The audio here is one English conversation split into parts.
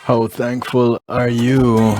How thankful are you?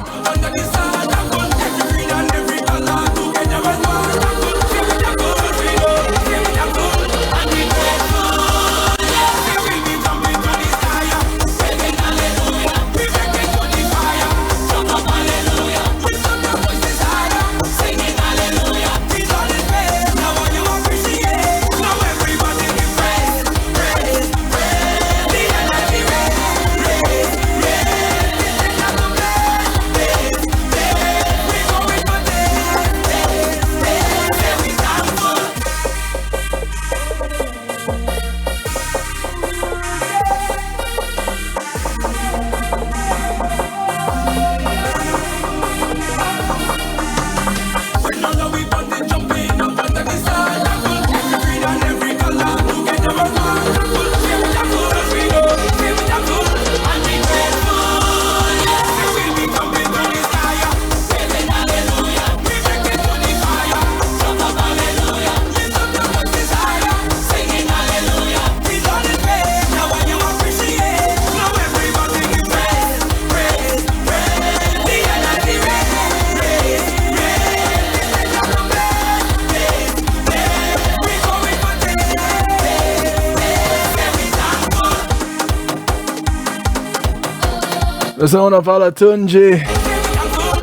The sound of Alatunji.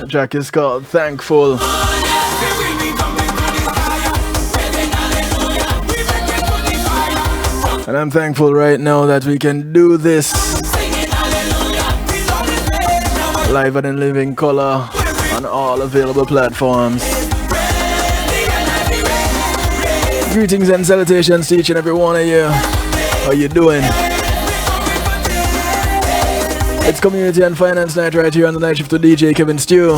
The track is called Thankful. And I'm thankful right now that we can do this live and in living color on all available platforms. Greetings and salutations to each and every one of you. How you doing? It's Community and Finance Night right here on the night shift to DJ Kevin Stew.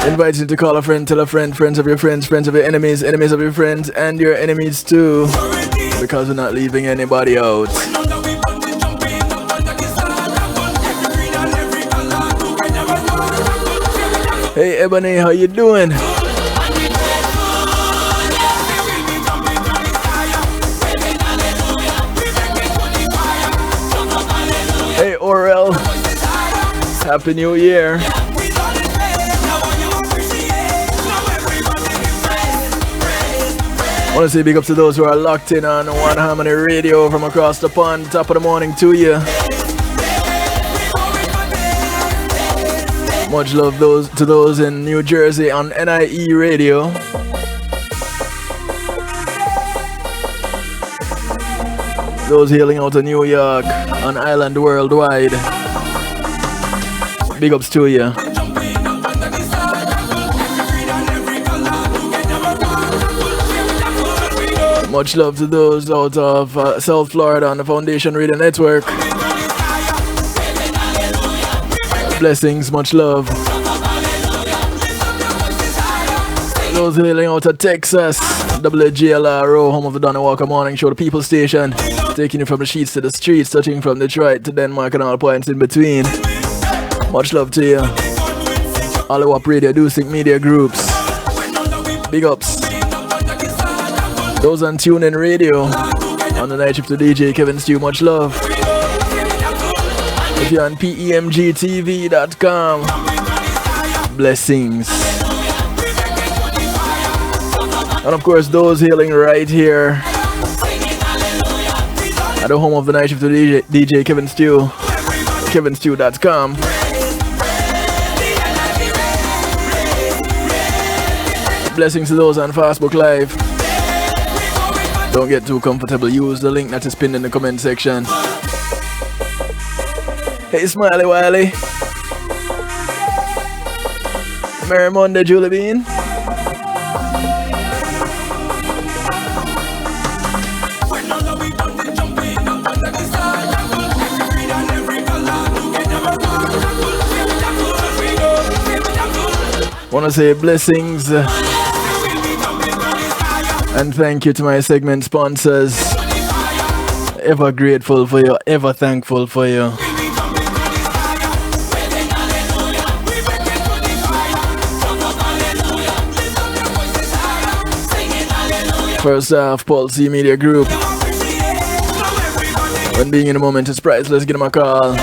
Invite you to call a friend, tell a friend, friends of your friends, friends of your enemies, enemies of your friends, and your enemies too. Because we're not leaving anybody out. Hey Ebony, how you doing? Hey Orel, Happy New Year. I want to say big up to those who are locked in on One Harmony Radio from across the pond. Top of the morning to you. Much love to those in New Jersey on NIE Radio. Those hailing out of New York on Island Worldwide. Big ups to you. Much love to those out of South Florida on the Foundation Radio Network. Blessings, much love. Those hailing out of Texas, WGLRO, home of the Donna Walker Morning Show, the People Station. Taking you from the sheets to the streets, touching from Detroit to Denmark and all points in between. Much love to you. All Radio, Dusik Media Groups. Big ups. Those on TuneIn Radio, on the night shift to DJ Kevin Stew, much love. If you're on PEMGTV.com, blessings. And of course, those hailing right here at the home of the night shift to DJ Kevin Stew, kevinstew.com. Blessings to those on Facebook Live. Don't get too comfortable. Use the link that is pinned in the comment section. Hey, Smiley Wiley. Merry Monday, Julie Bean. Want to say blessings and thank you to my segment sponsors. Ever grateful for you, ever thankful for you. First off, Paul C Media Group. When being in the moment is priceless, give them a call.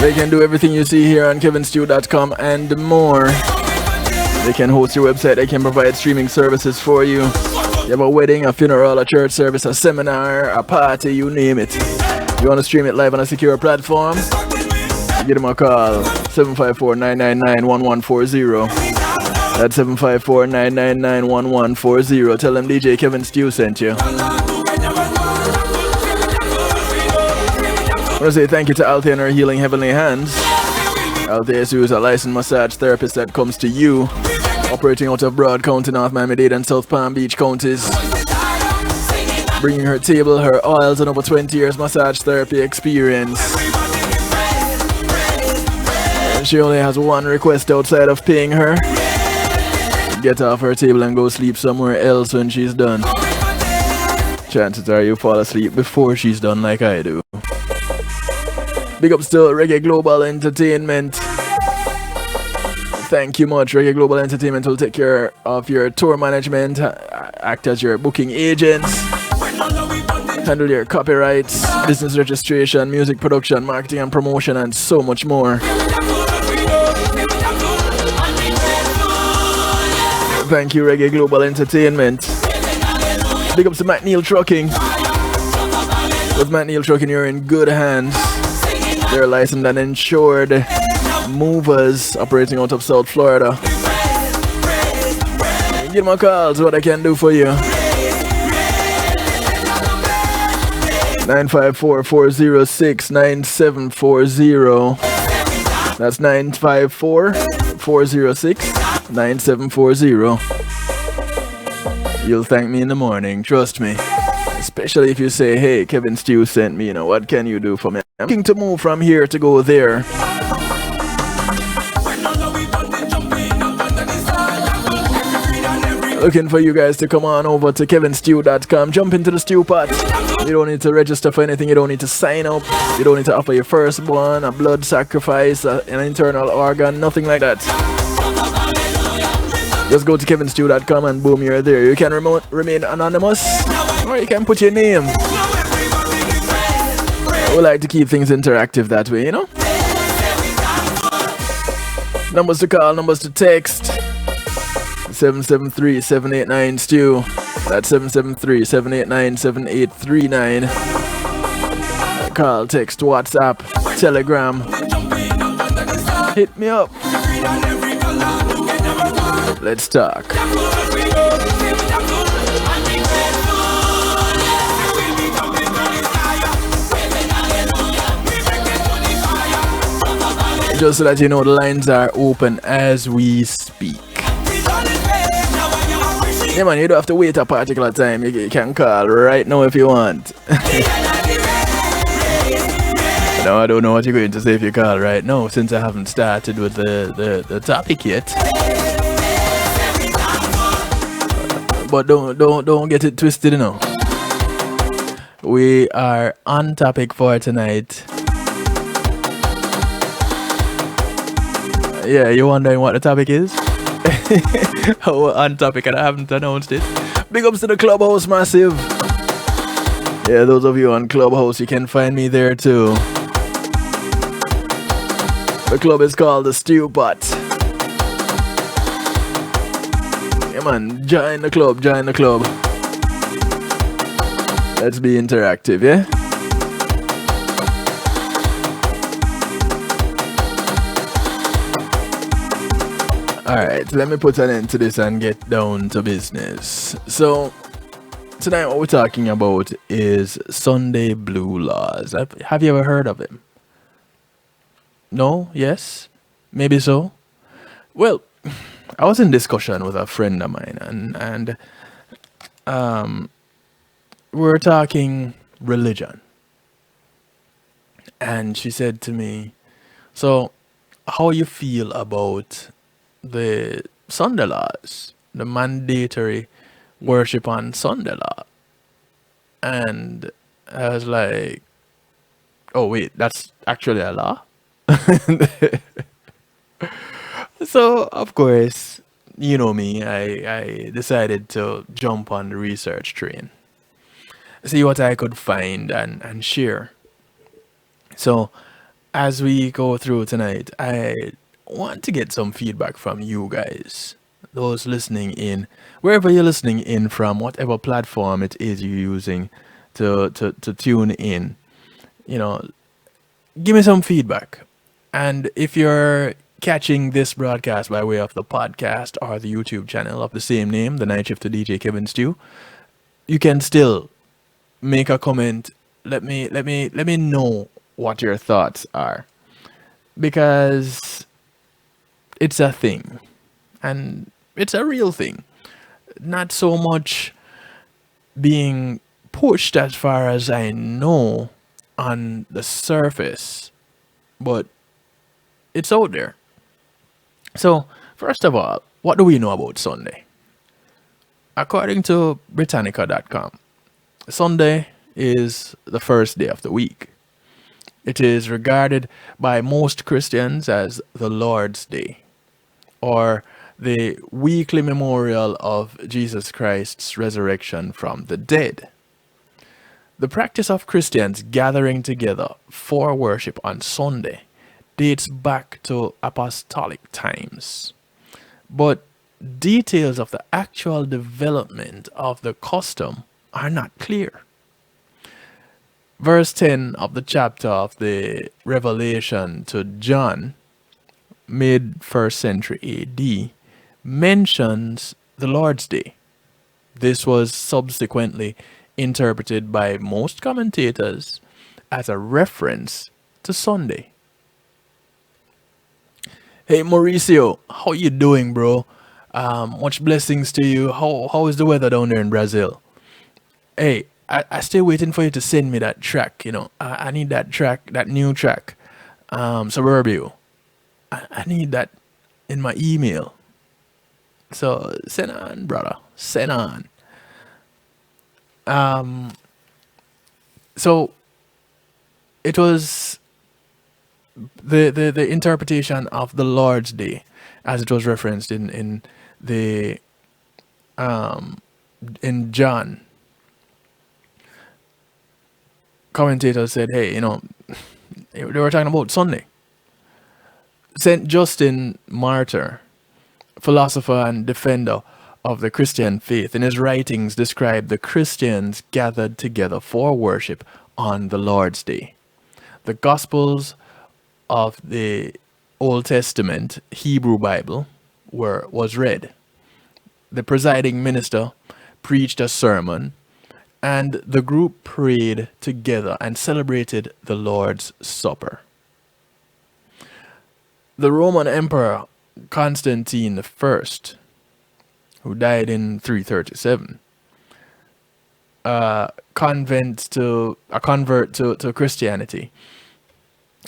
They can do everything you see here on kevinstew.com and more. They can host your website, they can provide streaming services for you. You have a wedding, a funeral, a church service, a seminar, a party, you name it. You want to stream it live on a secure platform? Give them a call, 754-999-1140. That's 754-999-1140. Tell them DJ Kevin Stew sent you. I want to say thank you to Althea and her Healing Heavenly Hands. Althea is a licensed massage therapist that comes to you, operating out of Broad County, North Miami-Dade and South Palm Beach counties. Bringing her table, her oils, and over 20 years massage therapy experience. And she only has one request outside of paying her. Get off her table and go sleep somewhere else when she's done. Chances are you fall asleep before she's done like I do. Big up still Reggae Global Entertainment. Thank you much. Reggae Global Entertainment will take care of your tour management, act as your booking agents, handle your copyrights, business registration, music production, marketing and promotion, and so much more. Thank you, Reggae Global Entertainment. Big up to McNeil Trucking. With McNeil Trucking, you're in good hands. They're licensed and insured movers operating out of South Florida. Give them a call, see what I can do for you. 954-406-9740. That's 954-406-9740. You'll thank me in the morning, trust me. Especially if you say, hey, Kevin Stew sent me, what can you do for me? I'm looking to move from here to go there. Looking for you guys to come on over to kevinstew.com. Jump into the stew pot. You don't need to register for anything. You don't need to sign up. You don't need to offer your firstborn, a blood sacrifice, an internal organ, nothing like that. Just go to kevinstew.com and boom, you're there. You can remain anonymous, or you can put your name. We like to keep things interactive that way, Numbers to call, numbers to text. 773-789-STEW. That's 773-789-7839. Call, text, WhatsApp, Telegram. Hit me up. Let's talk. Just so that you know, the lines are open as we speak. Yeah man, you don't have to wait a particular time. You can call right now if you want. No, I don't know what you're going to say if you call right now, since I haven't started with the topic yet. But don't get it twisted, We are on topic for tonight. Yeah, you're wondering what the topic is? We're on topic and I haven't announced it. Big ups to the Clubhouse Massive. Yeah, those of you on Clubhouse, you can find me there too. The club is called the Stew Pot. Yeah man, join the club. Let's be interactive, yeah? Alright, let me put an end to this and get down to business. So, tonight what we're talking about is Sunday Blue Laws. Have you ever heard of him? No? Yes? Maybe so? Well, I was in discussion with a friend of mine and we were talking religion. And she said to me, so how you feel about the Sunday laws, the mandatory worship on Sunday law? And I was like, oh wait, that's actually a law? So of course, you know me, I decided to jump on the research train. see what I could find and share. So, as we go through tonight, I want to get some feedback from you guys, those listening in, wherever you're listening in from, whatever platform it is you're using to tune in. You know, give me some feedback. And if you're catching this broadcast by way of the podcast or the YouTube channel of the same name, The Night Shift to DJ Kevin Stew, you can still make a comment. Let me know what your thoughts are, because it's a thing, and it's a real thing. Not so much being pushed, as far as I know, on the surface, but it's out there. So, first of all, what do we know about Sunday? According to Britannica.com, Sunday is the first day of the week. It is regarded by most Christians as the Lord's Day, or the weekly memorial of Jesus Christ's resurrection from the dead. The practice of Christians gathering together for worship on Sunday dates back to apostolic times, but details of the actual development of the custom are not clear. Verse 10 of the chapter of the Revelation to John, mid 1st century AD, mentions the Lord's Day. This was subsequently interpreted by most commentators as a reference to Sunday. Hey Mauricio, how you doing, bro? Much blessings to you. How is the weather down there in Brazil? Hey, I still waiting for you to send me that track. I need that track, that new track, Suburbio. I need that in my email. So send on, brother. Send on. So it was the interpretation of the Lord's Day, as it was referenced in John. Commentators said, hey, they were talking about Sunday. Saint Justin Martyr, philosopher and defender of the Christian faith, in his writings described the Christians gathered together for worship on the Lord's Day. The Gospels of the Old Testament Hebrew Bible was read. The presiding minister preached a sermon, and the group prayed together and celebrated the Lord's Supper. The Roman Emperor Constantine I, who died in 337, a convert to Christianity,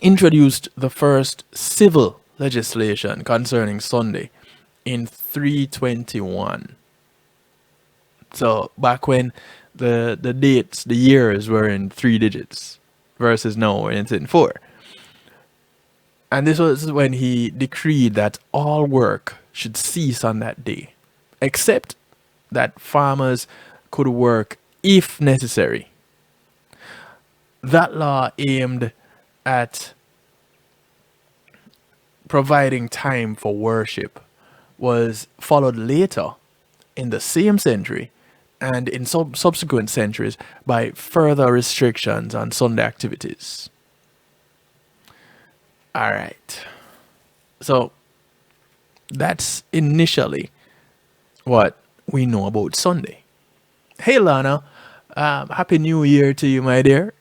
introduced the first civil legislation concerning Sunday in 321. So back when the dates, the years were in 3 digits, versus now it's in 4. And this was when he decreed that all work should cease on that day, except that farmers could work if necessary. That law aimed at providing time for worship was followed later in the same century and in subsequent centuries by further restrictions on Sunday activities. All right. So that's initially what we know about Sunday. Hey, Lana. Happy New Year to you, my dear.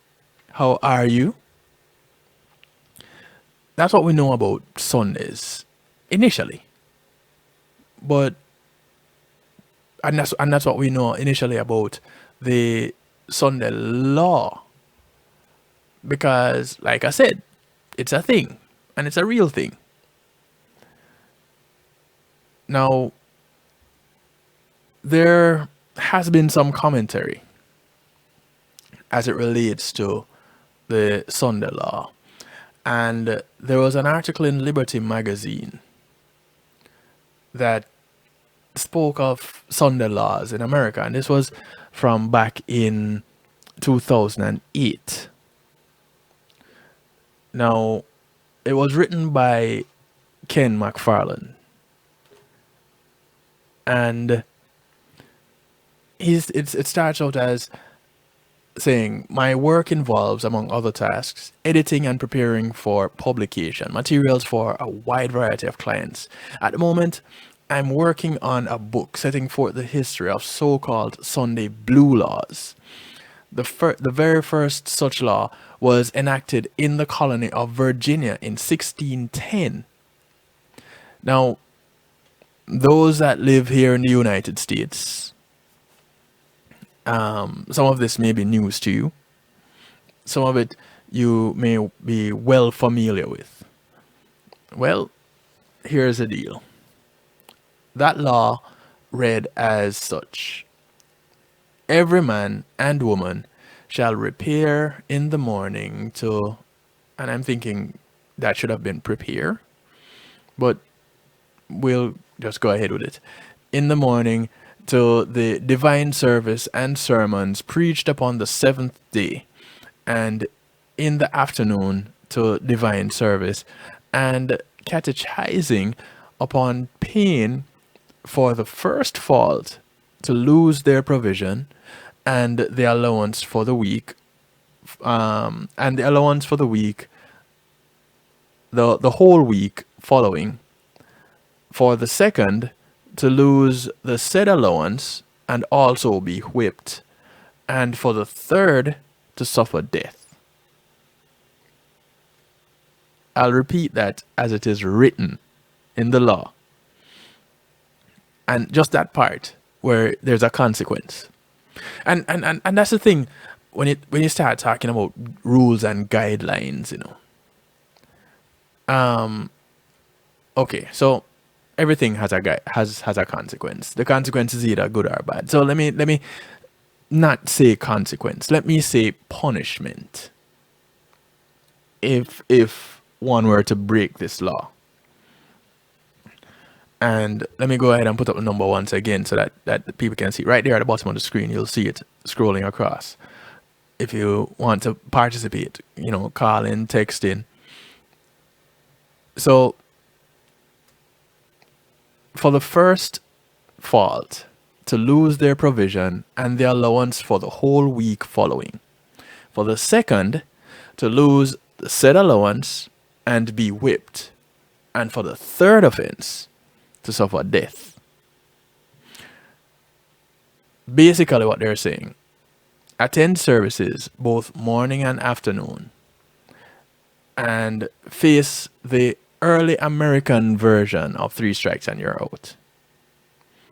How are you? That's what we know about Sundays initially. And that's what we know initially about the Sunday law. Because, like I said, it's a thing, and it's a real thing. Now, there has been some commentary as it relates to the Sunday law. And there was an article in Liberty magazine that spoke of Sunday laws in America. And this was from back in 2008. Now, it was written by Ken McFarlane, and it starts out as saying, my work involves, among other tasks, editing and preparing for publication, materials for a wide variety of clients. At the moment, I'm working on a book setting forth the history of so-called Sunday Blue laws. The very first such law was enacted in the colony of Virginia in 1610. Now, those that live here in the United States, some of this may be news to you. Some of it you may be well familiar with. Well, here's the deal. That law read as such. Every man and woman shall repair in the morning to, and I'm thinking that should have been prepare, but we'll just go ahead with it. In the morning to the divine service and sermons preached upon the seventh day, and in the afternoon to divine service and catechizing upon pain for the first fault to lose their provision and the allowance for the week, the whole week following. For the second, to lose the said allowance and also be whipped, and for the third, to suffer death. I'll repeat that as it is written in the law. And just that part where there's a consequence. And that's the thing when you start talking about rules and guidelines, okay, so everything has a consequence. The consequence is either good or bad. So let me not say consequence. Let me say punishment. If one were to break this law. And let me go ahead and put up the number once again so that the people can see. Right there at the bottom of the screen, you'll see it scrolling across. If you want to participate, call in, text in. So, for the first fault, to lose their provision and the allowance for the whole week following. For the second, to lose the said allowance and be whipped. And for the third offense, to suffer death. Basically what they're saying, attend services both morning and afternoon and face the early American version of 3 strikes and you're out.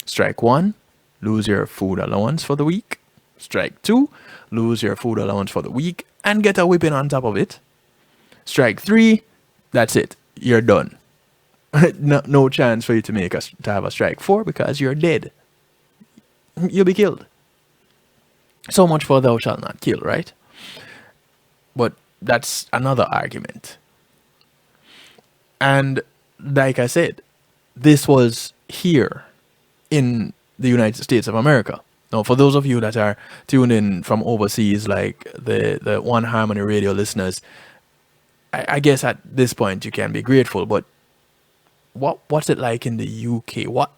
Strike 1, lose your food allowance for the week. Strike 2, lose your food allowance for the week and get a whipping on top of it. Strike 3, that's it, you're done. No chance for you to have a strike 4 because you're dead. You'll be killed. So much for thou shalt not kill, right? But that's another argument. And like I said, this was here in the United States of America. Now, for those of you that are tuned in from overseas, like the One Harmony radio listeners, I guess at this point you can be grateful, but what's it like in the UK? What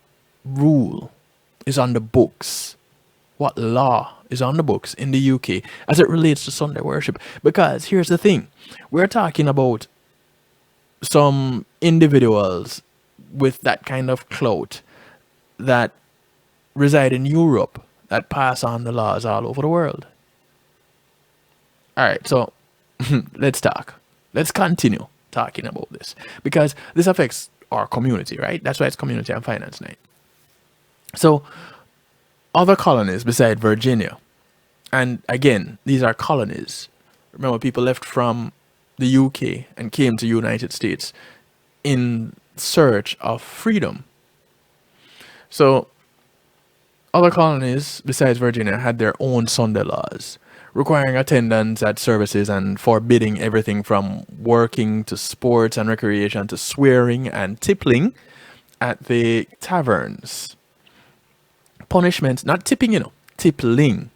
rule is on the books? What law is on the books in the UK as it relates to Sunday worship? Because here's the thing. We're talking about some individuals with that kind of clout that reside in Europe that pass on the laws all over the world. All right, so let's talk. Let's continue talking about this because this affects our community, right? That's why it's Community and Finance Night. So, other colonies beside Virginia, and again, these are colonies. Remember, people left from the UK and came to United States in search of freedom. So, other colonies besides Virginia had their own Sunday laws, requiring attendance at services and forbidding everything from working to sports and recreation to swearing and tippling at the taverns. Punishments, not tipping, tippling.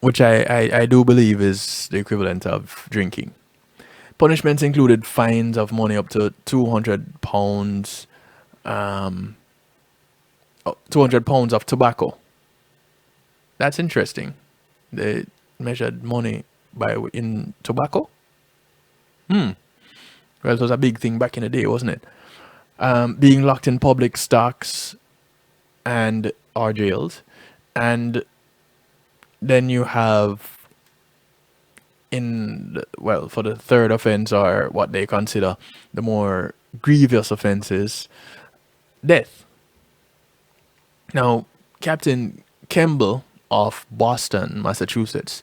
which I do believe is the equivalent of drinking. Punishments included fines of money up to £200, £200 of tobacco. That's interesting. They measured money in tobacco. Well, it was a big thing back in the day, wasn't it? Being locked in public stocks and or jails, and then you have for the third offense, or what they consider the more grievous offenses, death. Now, Captain Kemble of Boston, Massachusetts,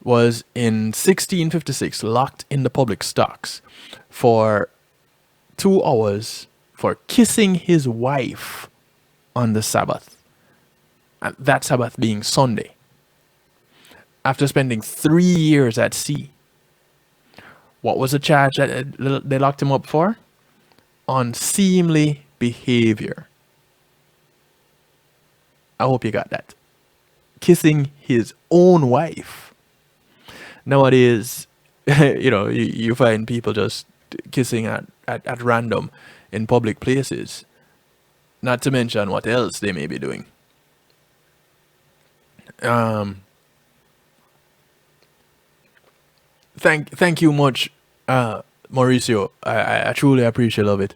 was in 1656 locked in the public stocks for 2 hours for kissing his wife on the Sabbath, and that Sabbath being Sunday, after spending 3 years at sea. What was the charge that they locked him up for? Unseemly behavior. I hope you got that. Kissing his own wife. Nowadays, you find people just kissing at random in public places. Not to mention what else they may be doing. Thank you much, Mauricio. I truly appreciate it.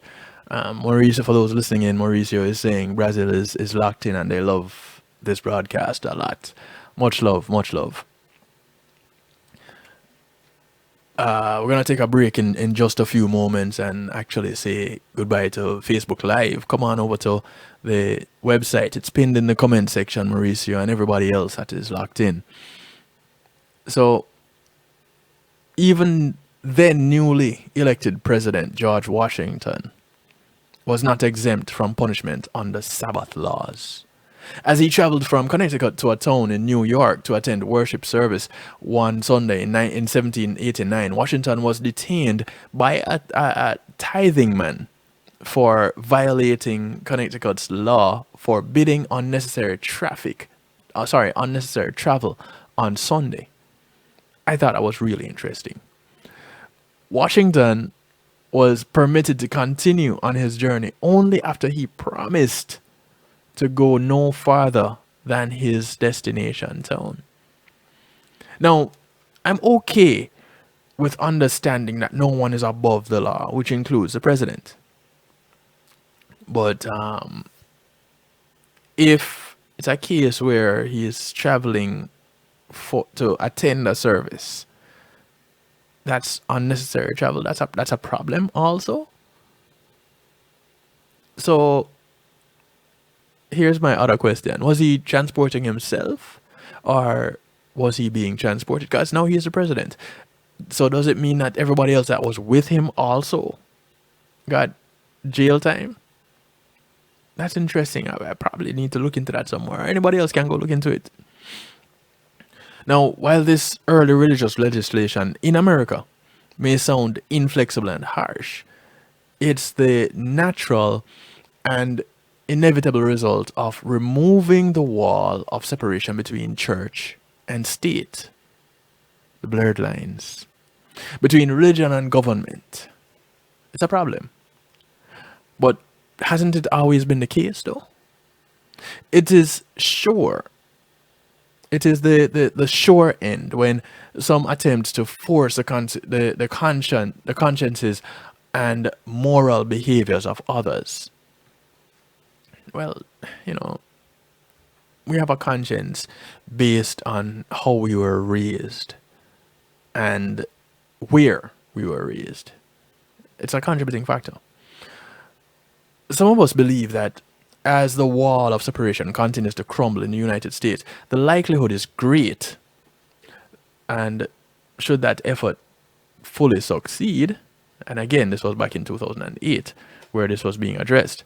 Mauricio, for those listening in, Mauricio is saying Brazil is locked in and they love this broadcast a lot. Much love, much love. We're going to take a break in just a few moments and actually say goodbye to Facebook Live. Come on over to the website. It's pinned in the comment section, Mauricio, and everybody else that is locked in. So, even then newly elected President George Washington was not exempt from punishment under Sabbath laws. As he traveled from Connecticut to a town in New York to attend worship service one Sunday in 1789, Washington was detained by a tithing man for violating Connecticut's law forbidding unnecessary travel on Sunday. I thought that was really interesting. Washington was permitted to continue on his journey only after he promised to go no farther than his destination town. Now, I'm okay with understanding that no one is above the law, which includes the president. But if it's a case where he is traveling to attend a service, that's unnecessary travel. That's a problem also. So here's my other question. Was he transporting himself, or was he being transported? Because now he's the president. So does it mean that everybody else that was with him also got jail time? That's interesting. I probably need to look into that somewhere. Anybody else can go look into it. Now, while this early religious legislation in America may sound inflexible and harsh, it's the natural and inevitable result of removing the wall of separation between church and state, the blurred lines between religion and government. It's a problem. But hasn't it always been the case, though? It is sure. It is the sure end when some attempt to force the consciences and moral behaviors of others. Well, we have a conscience based on how we were raised and where we were raised. It's a contributing factor. Some of us believe that as the wall of separation continues to crumble in the United States, the likelihood is great, and should that effort fully succeed, and again, this was back in 2008 where this was being addressed,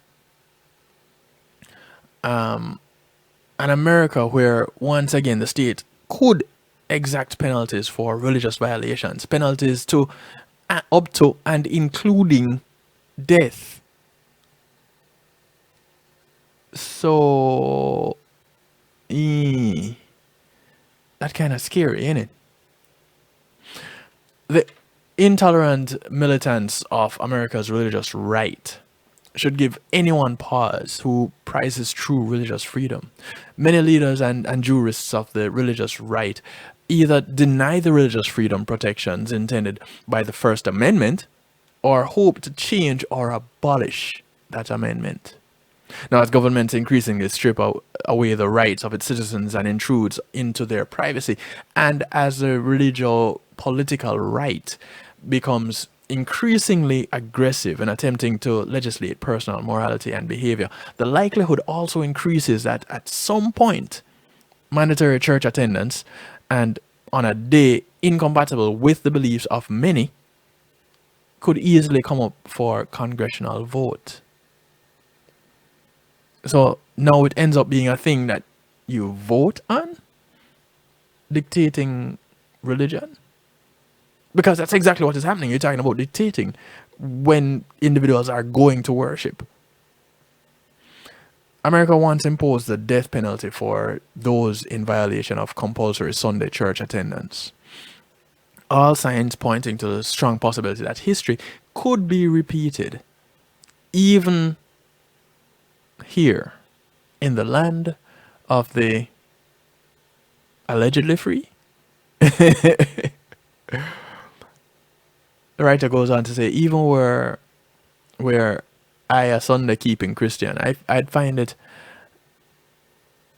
an America where once again the state could exact penalties for religious violations, penalties to up to and including death. So that kind of scary, ain't it? The intolerant militants of America's religious right should give anyone pause who prizes true religious freedom. Many leaders and jurists of the religious right either deny the religious freedom protections intended by the First Amendment or hope to change or abolish that amendment. Now, as governments increasingly strip away the rights of its citizens and intrudes into their privacy, and as the religio-political right becomes increasingly aggressive in attempting to legislate personal morality and behavior, the likelihood also increases that at some point, mandatory church attendance and on a day incompatible with the beliefs of many could easily come up for congressional vote. So now it ends up being a thing that you vote on, dictating religion. Because that's exactly what is happening. You're talking about dictating when individuals are going to worship. America once imposed the death penalty for those in violation of compulsory Sunday church attendance. All signs pointing to the strong possibility that history could be repeated, even here in the land of the allegedly free. The writer goes on to say, even where I, a Sunday keeping Christian, I find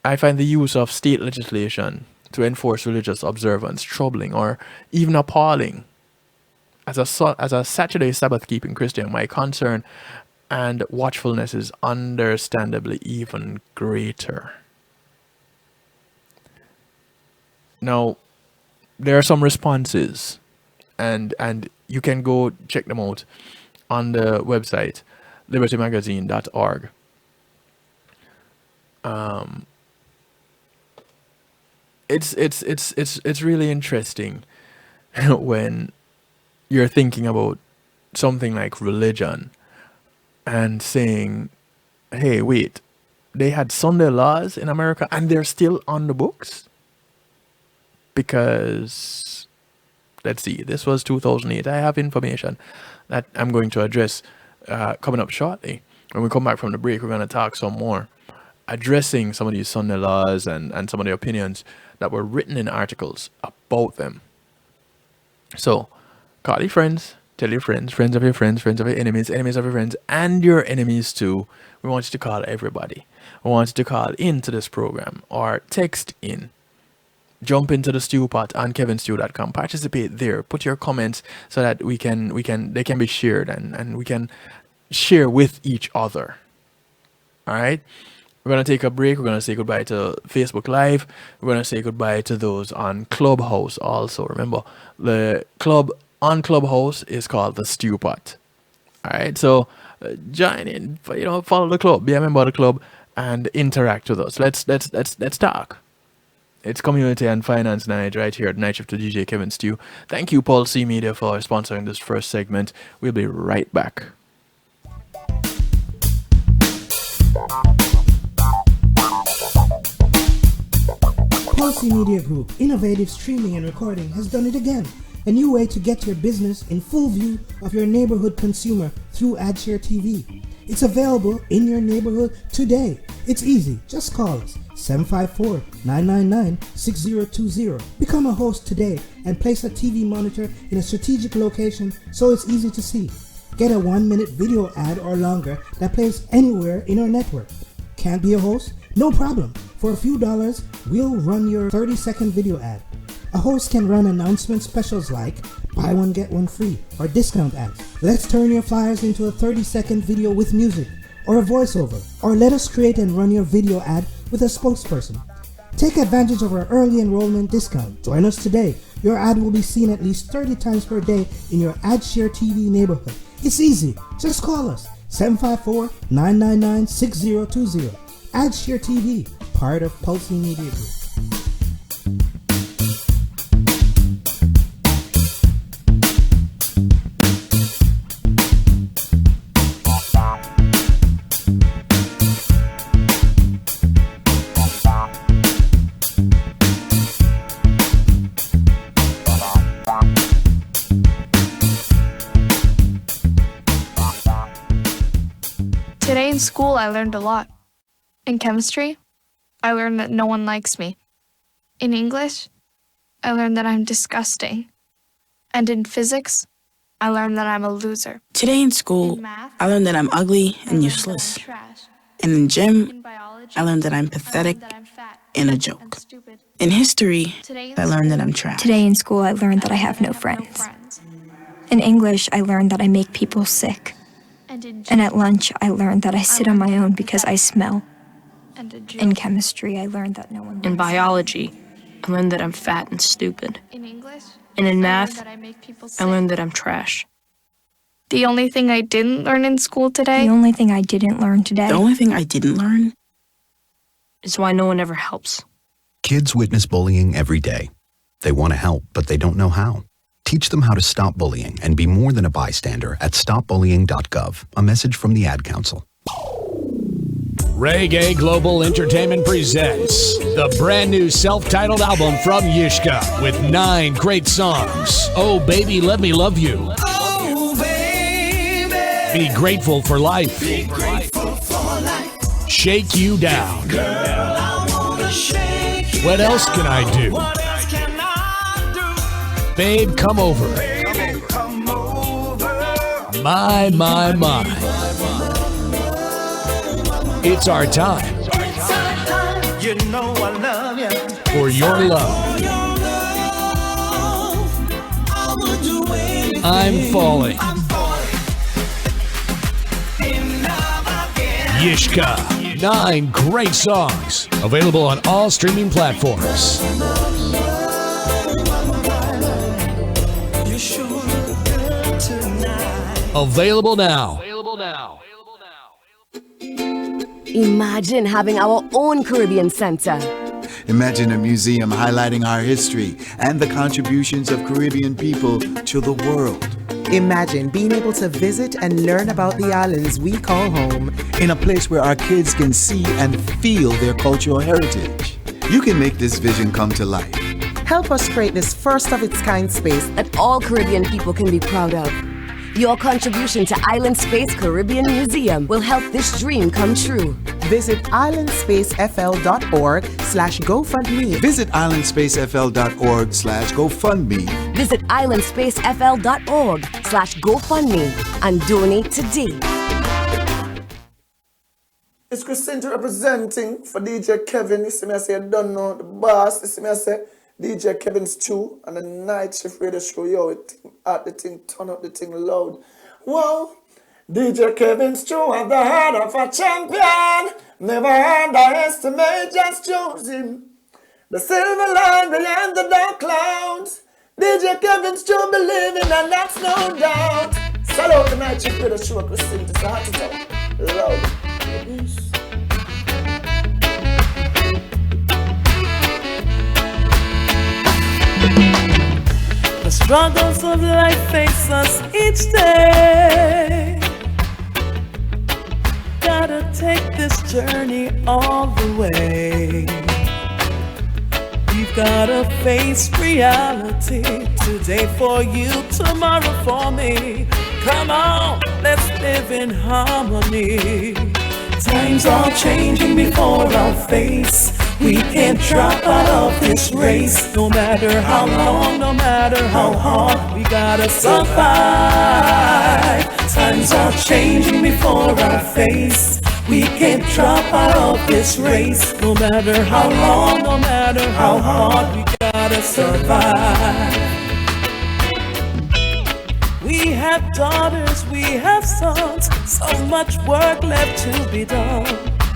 the use of state legislation to enforce religious observance troubling or even appalling. As a Saturday Sabbath keeping Christian, my concern and watchfulness is understandably even greater. Now, there are some responses, and you can go check them out on the website libertymagazine.org. It's really interesting when you're thinking about something like religion and saying, hey, wait, they had Sunday laws in America and they're still on the books? Because, let's see, this was 2008. I have information that I'm going to address coming up shortly. When we come back from the break, we're going to talk some more, addressing some of these Sunday laws and some of the opinions that were written in articles about them. So, call your friends, tell your friends, friends of your friends, friends of your enemies, enemies of your friends, and your enemies too. We want you to call everybody. We want you to call into this program or text in. Jump into the stew pot on kevinstew.com. Participate there. Put your comments so that they can be shared and we can share with each other. All right. We're going to take a break. We're going to say goodbye to Facebook Live. We're going to say goodbye to those on Clubhouse also. Remember, the club on Clubhouse is called the Stew Pot. All right. So join in, follow the club, be a member of the club and interact with us. Let's talk. It's Community and Finance Night right here at Night Shift to DJ Kevin Stew. Thank you, Paul C. Media, for sponsoring this first segment. We'll be right back. Paul C. Media Group, innovative streaming and recording, has done it again. A new way to get your business in full view of your neighborhood consumer through AdShare TV. It's available in your neighborhood today. It's easy. Just call us. 754-999-6020. Become a host today and place a TV monitor in a strategic location so it's easy to see. Get a 1-minute video ad or longer that plays anywhere in our network. Can't be a host? No problem. For a few dollars, we'll run your 30-second video ad. A host can run announcement specials like buy one get one free or discount ads. Let's turn your flyers into a 30-second video with music or a voiceover, or let us create and run your video ad with a spokesperson. Take advantage of our early enrollment discount. Join us today. Your ad will be seen at least 30 times per day in your AdShare TV neighborhood. It's easy. Just call us. 754-999-6020. AdShare TV, part of Pulsing Media Group. school, I learned a lot. In chemistry, I learned that no one likes me. In English, I learned that I'm disgusting. And in physics, I learned that I'm a loser. Today in school, In math, I learned that I'm ugly I and learned useless. that I'm trash. And in gym, In biology, I learned that I'm I pathetic learned that I'm fat and a and joke. stupid. In history, Today in I learned that school, I'm trash. Today in school, I learned that I have no friends. In English, I learned that I make people sick. And in And gym, at lunch, I learned that I sit on my own because I smell. and a joke. In chemistry, I learned that no one In likes me. biology, I learned that I'm fat and stupid. In English, And in I math, learned that I make people sick. I learned that I'm trash. The only thing I didn't learn in school today The only thing I didn't learn today The only thing I didn't learn is why no one ever helps. Kids witness bullying every day. They want to help, but they don't know how. Teach them how to stop bullying and be more than a bystander at stopbullying.gov. A message from the Ad Council. Reggae Global Entertainment presents the brand new self-titled album from Yishka with 9 great songs. Oh, baby, let me love you. Oh, baby. Be grateful for life. Be grateful for life. Shake you down. Girl, I wanna shake you What else can I do? What else can I do? Babe, come over. Baby, come over. My. It's our time You know I love you. for your love. I would do anything. I'm falling. I'm falling in love again. Yishka. 9 great songs. Available on all streaming platforms. You sure look good tonight. Available now. Imagine having our own Caribbean Center. Imagine a museum highlighting our history and the contributions of Caribbean people to the world. Imagine being able to visit and learn about the islands we call home. In a place where our kids can see and feel their cultural heritage. You can make this vision come to life. Help us create this first of its kind space that all Caribbean people can be proud of. Your contribution to Island Space Caribbean Museum will help this dream come true. Visit islandspacefl.org/GoFundMe. Visit islandspacefl.org/GoFundMe. Visit islandspacefl.org/GoFundMe and donate today. It's Christine representing for DJ Kevin. You see me, I say, I don't know the boss. You see me, I say, DJ Kevin's 2 and the night shift radio show. Yo, it at the thing, turn up the thing loud. Whoa, DJ Kevin's 2 at the heart of a champion. Never underestimate, just choose him. The silver line behind the dark clouds. DJ Kevin's 2 believing, and that's no doubt. Salute the night shift radio show, Christine. It's a hot to talk. Loud. Peace. The struggles of life face us each day. Gotta take this journey all the way. We've gotta face reality. Today for you, tomorrow for me. Come on, let's live in harmony. Times are changing before our face. We can't drop out of this race. No matter how long, no matter how hard, we gotta survive. Times are changing before our face. We can't drop out of this race. No matter how long, no matter how hard, we gotta survive. We have daughters, we have sons, so much work left to be done.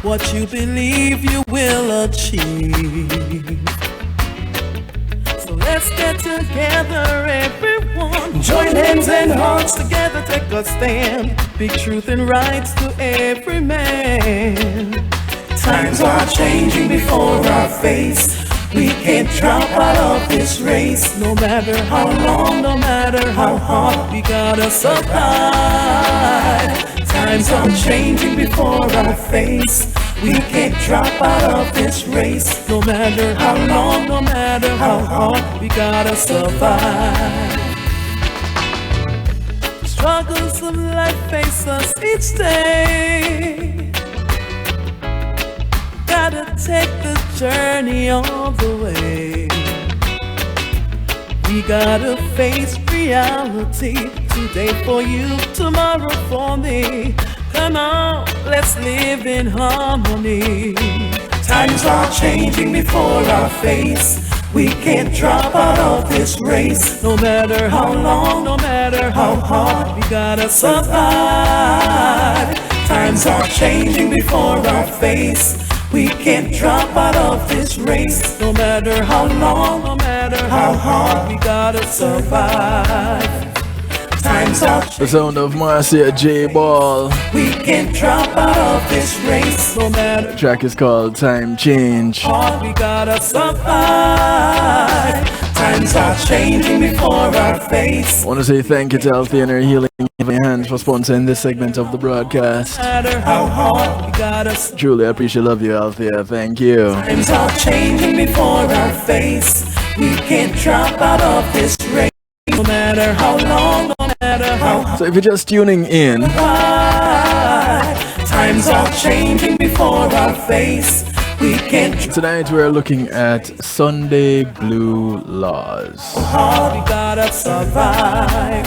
What you believe you will achieve. So let's get together, everyone. Join hands and hearts together, take a stand. Big truth and rights to every man. Times are changing before our face. We can't drop out of this race. No matter how long, no matter how hard, we gotta survive. Times are changing before our face. We can't drop out of this race. No matter how long, no matter how hard, we gotta survive. Struggles of life face us each day. Gotta take the journey all the way. We gotta face reality. Today for you, tomorrow for me. Come on, let's live in harmony. Times are changing before our face. We can't drop out of this race. No matter how long, no matter how hard, we gotta survive. Times are changing before our face. We can't drop out of this race. No matter how long, no matter how hard, we gotta survive. Times are The sound of Marcia J. Ball. We can't drop out of this race. No matter The track is called Time Change. hard, we gotta survive. Times are changing before our face. I want to say thank you to Althea and her Healing Hands for sponsoring this segment of the broadcast. No matter how hard, we gotta Truly, I appreciate love you, Althea. Thank you. Times are changing before our face. We can't drop out of this race. No matter how long, no matter how hard. So if you're just tuning in, Times are changing before our face. We can't tonight we're looking at Sunday Blue Laws. hard, we gotta survive.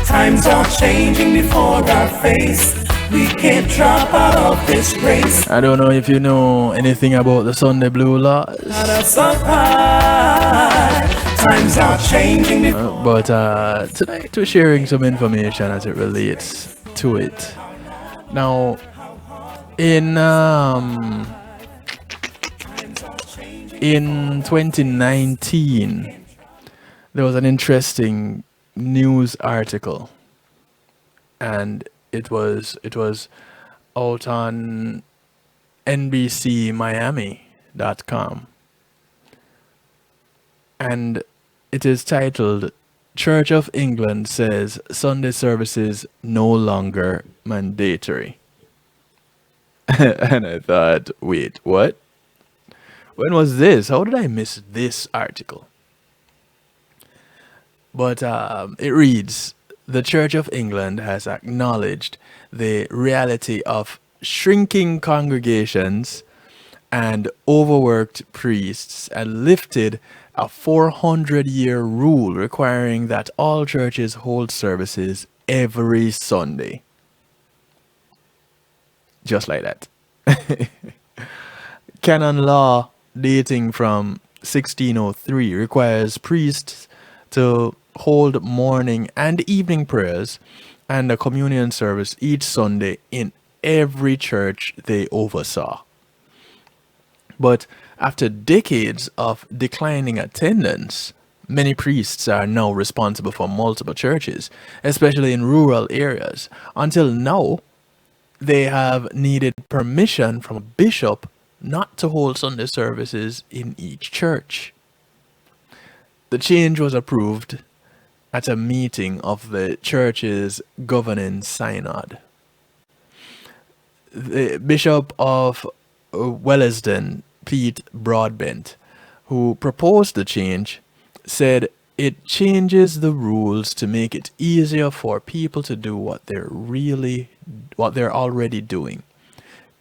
Times are changing before our face. We can't drop out of this race. I don't know if you know anything about the Sunday Blue Laws, Gotta survive. Times are changing before but tonight we're sharing some information as it relates to it. Now, in 2019, there was an interesting news article, and it was out on NBCMiami.com, and it is titled Church of England says Sunday services no longer mandatory. And I thought, wait, what? When was this? How did I miss this article? But it reads, the Church of England has acknowledged the reality of shrinking congregations and overworked priests and lifted a 400-year rule requiring that all churches hold services every Sunday. Just like that. Canon law dating from 1603 requires priests to hold morning and evening prayers and a communion service each Sunday in every church they oversaw. But after decades of declining attendance, many priests are now responsible for multiple churches, especially in rural areas. Until now, they have needed permission from a bishop not to hold Sunday services in each church. The change was approved at a meeting of the church's governing synod. The Bishop of Wellesden, Pete Broadbent, who proposed the change, said it changes the rules to make it easier for people to do what they're already doing.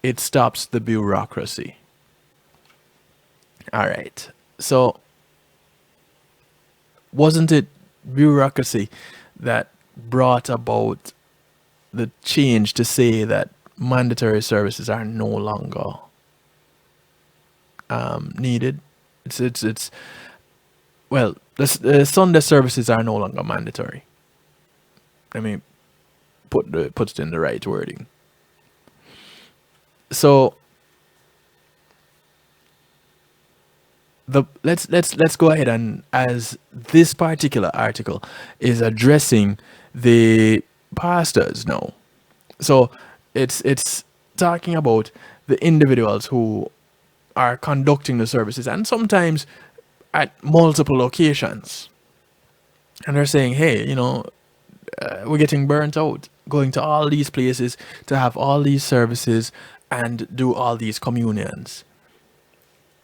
It stops the bureaucracy. All right. So wasn't it bureaucracy that brought about the change to say that mandatory services are no longer needed? It's well, the Sunday services are no longer mandatory. Let me put it in the right wording. So let's go ahead, and as this particular article is addressing the pastors now, so it's talking about the individuals who are conducting the services, and sometimes at multiple locations, and they're saying, hey, we're getting burnt out going to all these places to have all these services and do all these communions.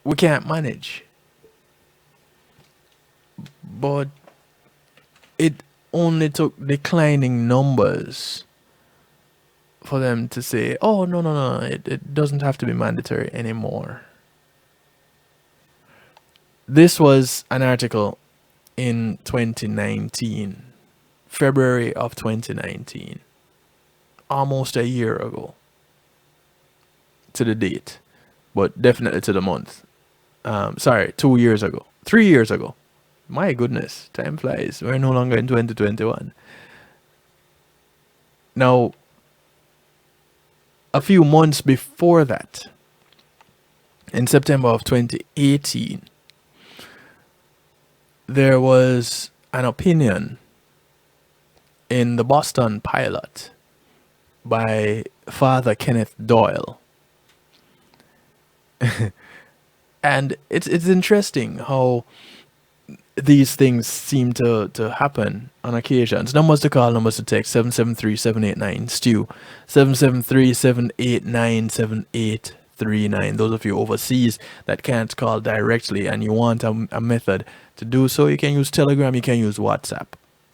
We can't manage. But it only took declining numbers for them to say, oh, no, it doesn't have to be mandatory anymore. This was an article in 2019, February of 2019, almost a year ago to the date, but definitely to the month. 2 years ago, 3 years ago. My goodness, time flies. We're no longer in 2021. Now, a few months before that, in September of 2018, there was an opinion in the Boston Pilot by Father Kenneth Doyle. And it's interesting how these things seem to happen on occasions. Numbers to call, numbers to text, 773-789-STEW, 773-789-7839. Those of you overseas that can't call directly and you want a method to do so, you can use Telegram, you can use WhatsApp.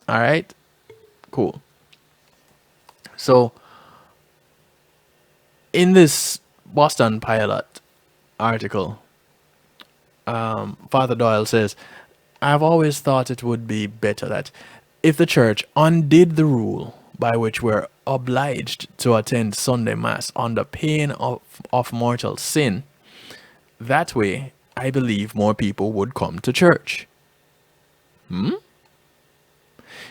All right? Cool. So, in this Boston Pilot article, Father Doyle says, I've always thought it would be better that if the church undid the rule by which we're obliged to attend Sunday Mass under pain of mortal sin, that way I believe more people would come to church.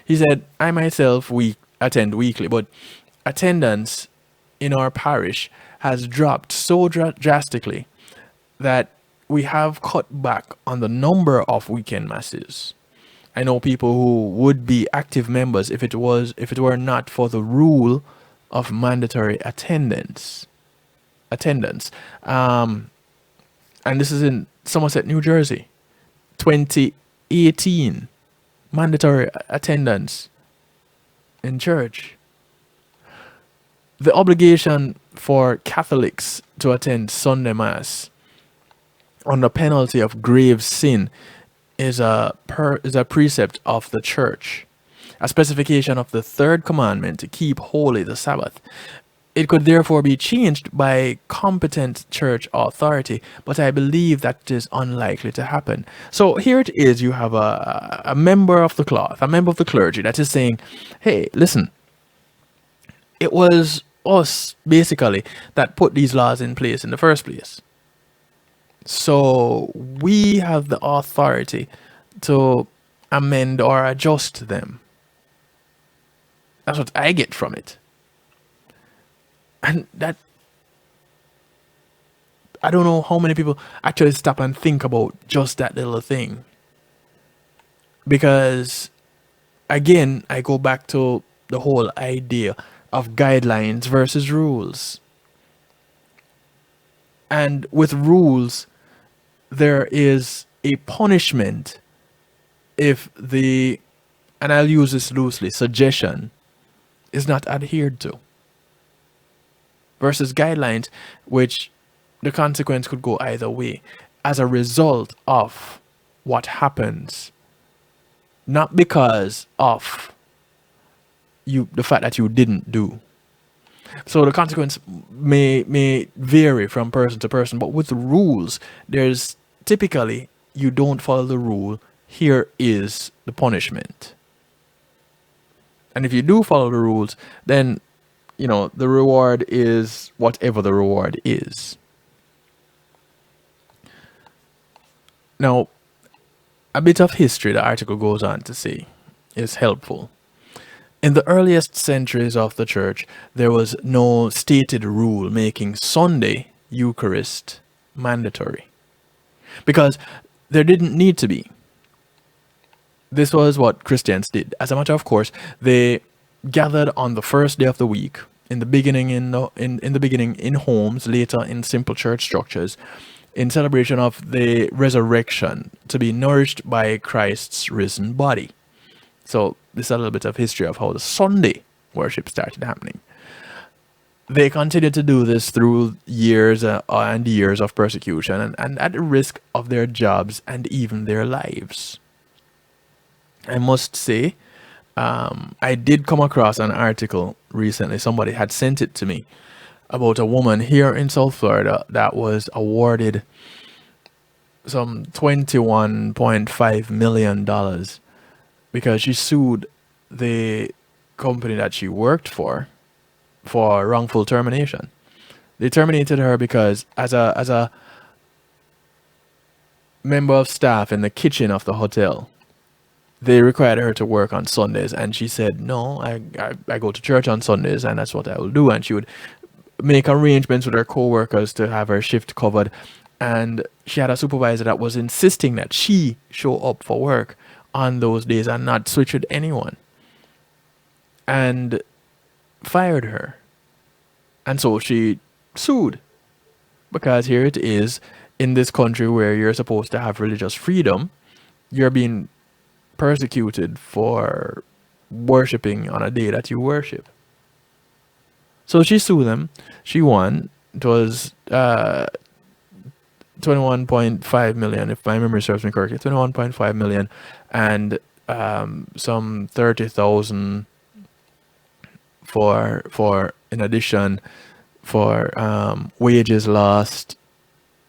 He said, I myself attend weekly, but attendance in our parish has dropped so drastically that we have cut back on the number of weekend masses. I know people who would be active members if it were not for the rule of mandatory attendance. And this is in Somerset, New Jersey, 2018. Mandatory attendance in church. The obligation for Catholics to attend Sunday Mass under penalty of grave sin is a precept of the church, a specification of the third commandment to keep holy the Sabbath. It could therefore be changed by competent church authority, but I believe that it is unlikely to happen. So here it is, you have a member of the cloth, a member of the clergy that is saying, hey, listen, it was us basically that put these laws in place in the first place. So we have the authority to amend or adjust them. That's what I get from it. And that, I don't know how many people actually stop and think about just that little thing. Because, again, I go back to the whole idea of guidelines versus rules. And with rules, there is a punishment if the, and I'll use this loosely, suggestion is not adhered to. Versus guidelines, which the consequence could go either way as a result of what happens, not because of the fact that you didn't do. So the consequence may vary from person to person, but with the rules, there's typically, you don't follow the rule, here is the punishment. And if you do follow the rules, then, you know, the reward is whatever the reward is. Now, a bit of history, the article goes on to say, is helpful. In the earliest centuries of the church, there was no stated rule making Sunday Eucharist mandatory, because there didn't need to be. This was what Christians did. As a matter of course, they gathered on the first day of the week, in the beginning in the beginning in homes, later in simple church structures, in celebration of the resurrection, to be nourished by Christ's risen body. So this is a little bit of history of how the Sunday worship started happening. They continued to do this through years and years of persecution, and at the risk of their jobs and even their lives. I must say, I did come across an article recently. Somebody had sent it to me about a woman here in South Florida that was awarded some $21.5 million because she sued the company that she worked for wrongful termination. They terminated her because as a member of staff in the kitchen of the hotel, they required her to work on Sundays, and she said, no, I go to church on Sundays, and that's what I will do. And she would make arrangements with her co-workers to have her shift covered. And she had a supervisor that was insisting that she show up for work on those days and not switch with anyone, and fired her. And so she sued, because here it is, in this country where you're supposed to have religious freedom, you're being persecuted for worshiping on a day that you worship. So she sued them. She won. It was 21.5 million, if my memory serves me correctly. 21.5 million, and some 30,000 for in addition for wages lost,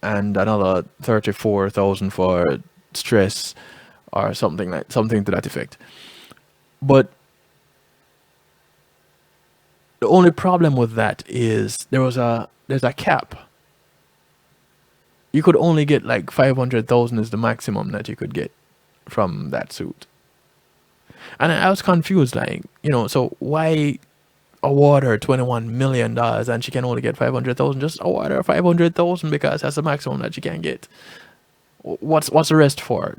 and another 34,000 for stress or something to that effect. But the only problem with that is there's a cap. You could only get like 500,000 is the maximum that you could get from that suit. And I was confused, like, so why award her $21 million and she can only get 500,000? Just award her 500,000 because that's the maximum that she can get. What's the rest for?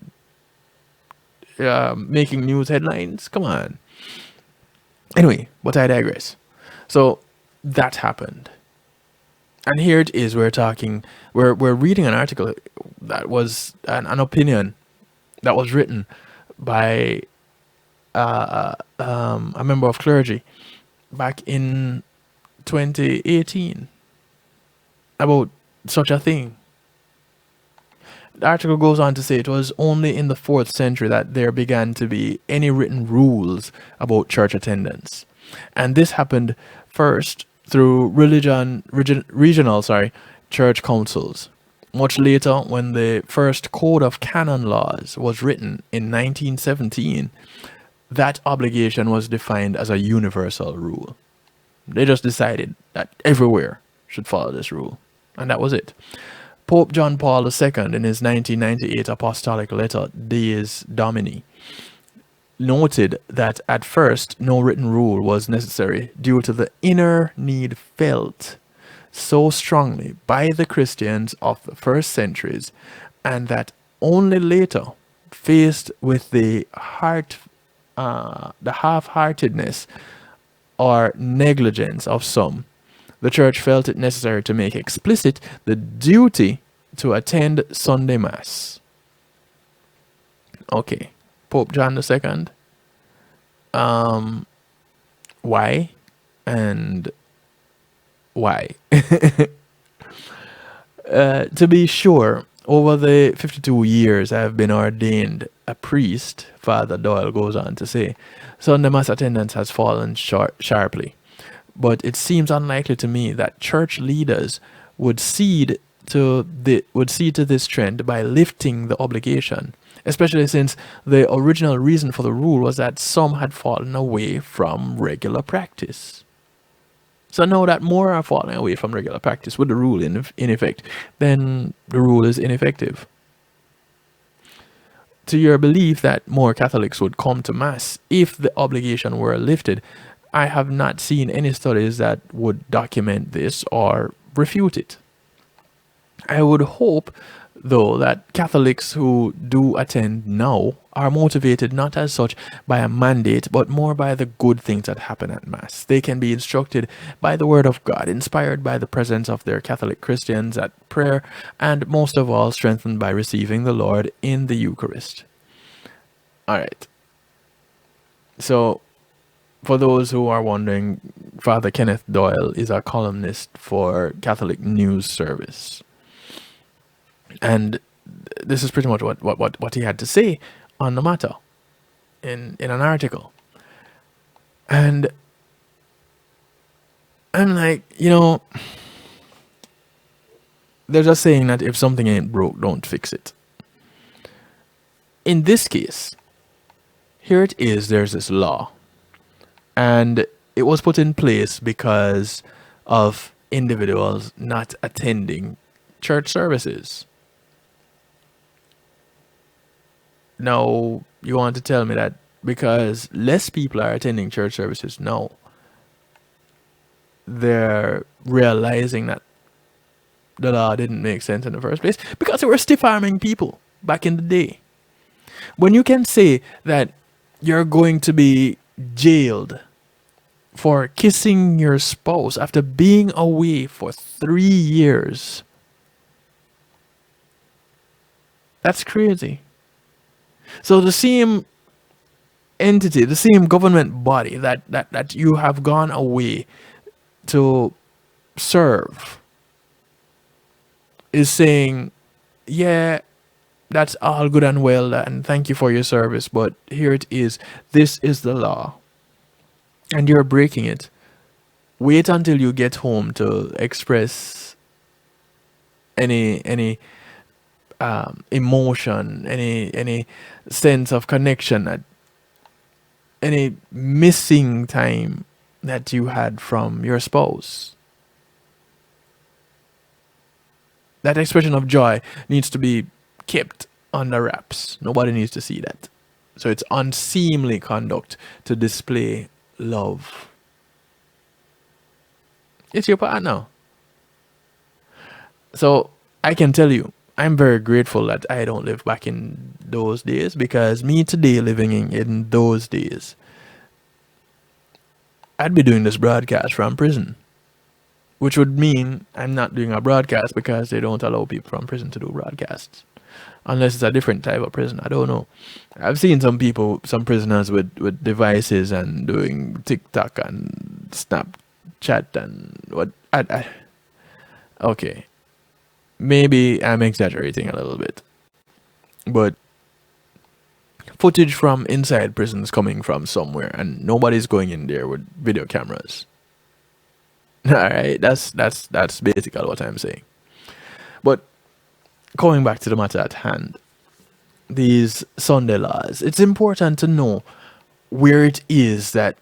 Making news headlines? Come on. Anyway, but I digress. So that happened. And here it is, we're reading an article that was an opinion that was written by a member of clergy back in 2018 about such a thing. The article goes on to say it was only in the 4th century that there began to be any written rules about church attendance. And this happened first through regional church councils. Much later, when the first Code of Canon Laws was written in 1917, that obligation was defined as a universal rule. They just decided that everywhere should follow this rule, and that was it. Pope John Paul II, in his 1998 apostolic letter, Dies Domini, noted that at first no written rule was necessary due to the inner need felt so strongly by the Christians of the first centuries, and that only later, faced with the half-heartedness or negligence of some, the church felt it necessary to make explicit the duty to attend Sunday Mass. Okay, Pope John II. Why? And why? To be sure, over the 52 years I have been ordained a priest, Father Doyle goes on to say, Sunday Mass attendance has fallen sharply. But it seems unlikely to me that church leaders would cede to this trend by lifting the obligation, especially since the original reason for the rule was that some had fallen away from regular practice. So now that more are falling away from regular practice with the rule in effect, then the rule is ineffective. To your belief that more Catholics would come to Mass if the obligation were lifted, I have not seen any studies that would document this or refute it. I would hope, though, that Catholics who do attend now are motivated not as such by a mandate, but more by the good things that happen at Mass. They can be instructed by the Word of God, inspired by the presence of their Catholic Christians at prayer, and most of all, strengthened by receiving the Lord in the Eucharist. Alright. So, for those who are wondering, Father Kenneth Doyle is a columnist for Catholic News Service. And this is pretty much what he had to say on the matter in an article. And I'm like, you know, they're just saying that if something ain't broke, don't fix it. In this case, here it is, there's this law. And it was put in place because of individuals not attending church services. Now, you want to tell me that because less people are attending church services now, they're realizing that the law didn't make sense in the first place because they were stiff arming people back in the day. When you can say that you're going to be jailed for kissing your spouse after being away for 3 years, that's crazy. So the same entity, the same government body that you have gone away to serve is saying, yeah, that's all good and well, and thank you for your service, but here it is. This is the law. And you're breaking it. Wait until you get home to express any emotion, any sense of connection, any missing time that you had from your spouse. That expression of joy needs to be kept under wraps. Nobody needs to see that. So it's unseemly conduct to display love. It's your partner. So I can tell you, I'm very grateful that I don't live back in those days, because me today living in those days, I'd be doing this broadcast from prison. Which would mean I'm not doing a broadcast because they don't allow people from prison to do broadcasts. Unless it's a different type of prison. I don't know. I've seen some people, some prisoners with devices and doing TikTok and Snapchat and what. Okay. Maybe I'm exaggerating a little bit. But footage from inside prisons coming from somewhere, and nobody's going in there with video cameras. Alright, that's basically what I'm saying. But going back to the matter at hand, these Sunday laws, it's important to know where it is that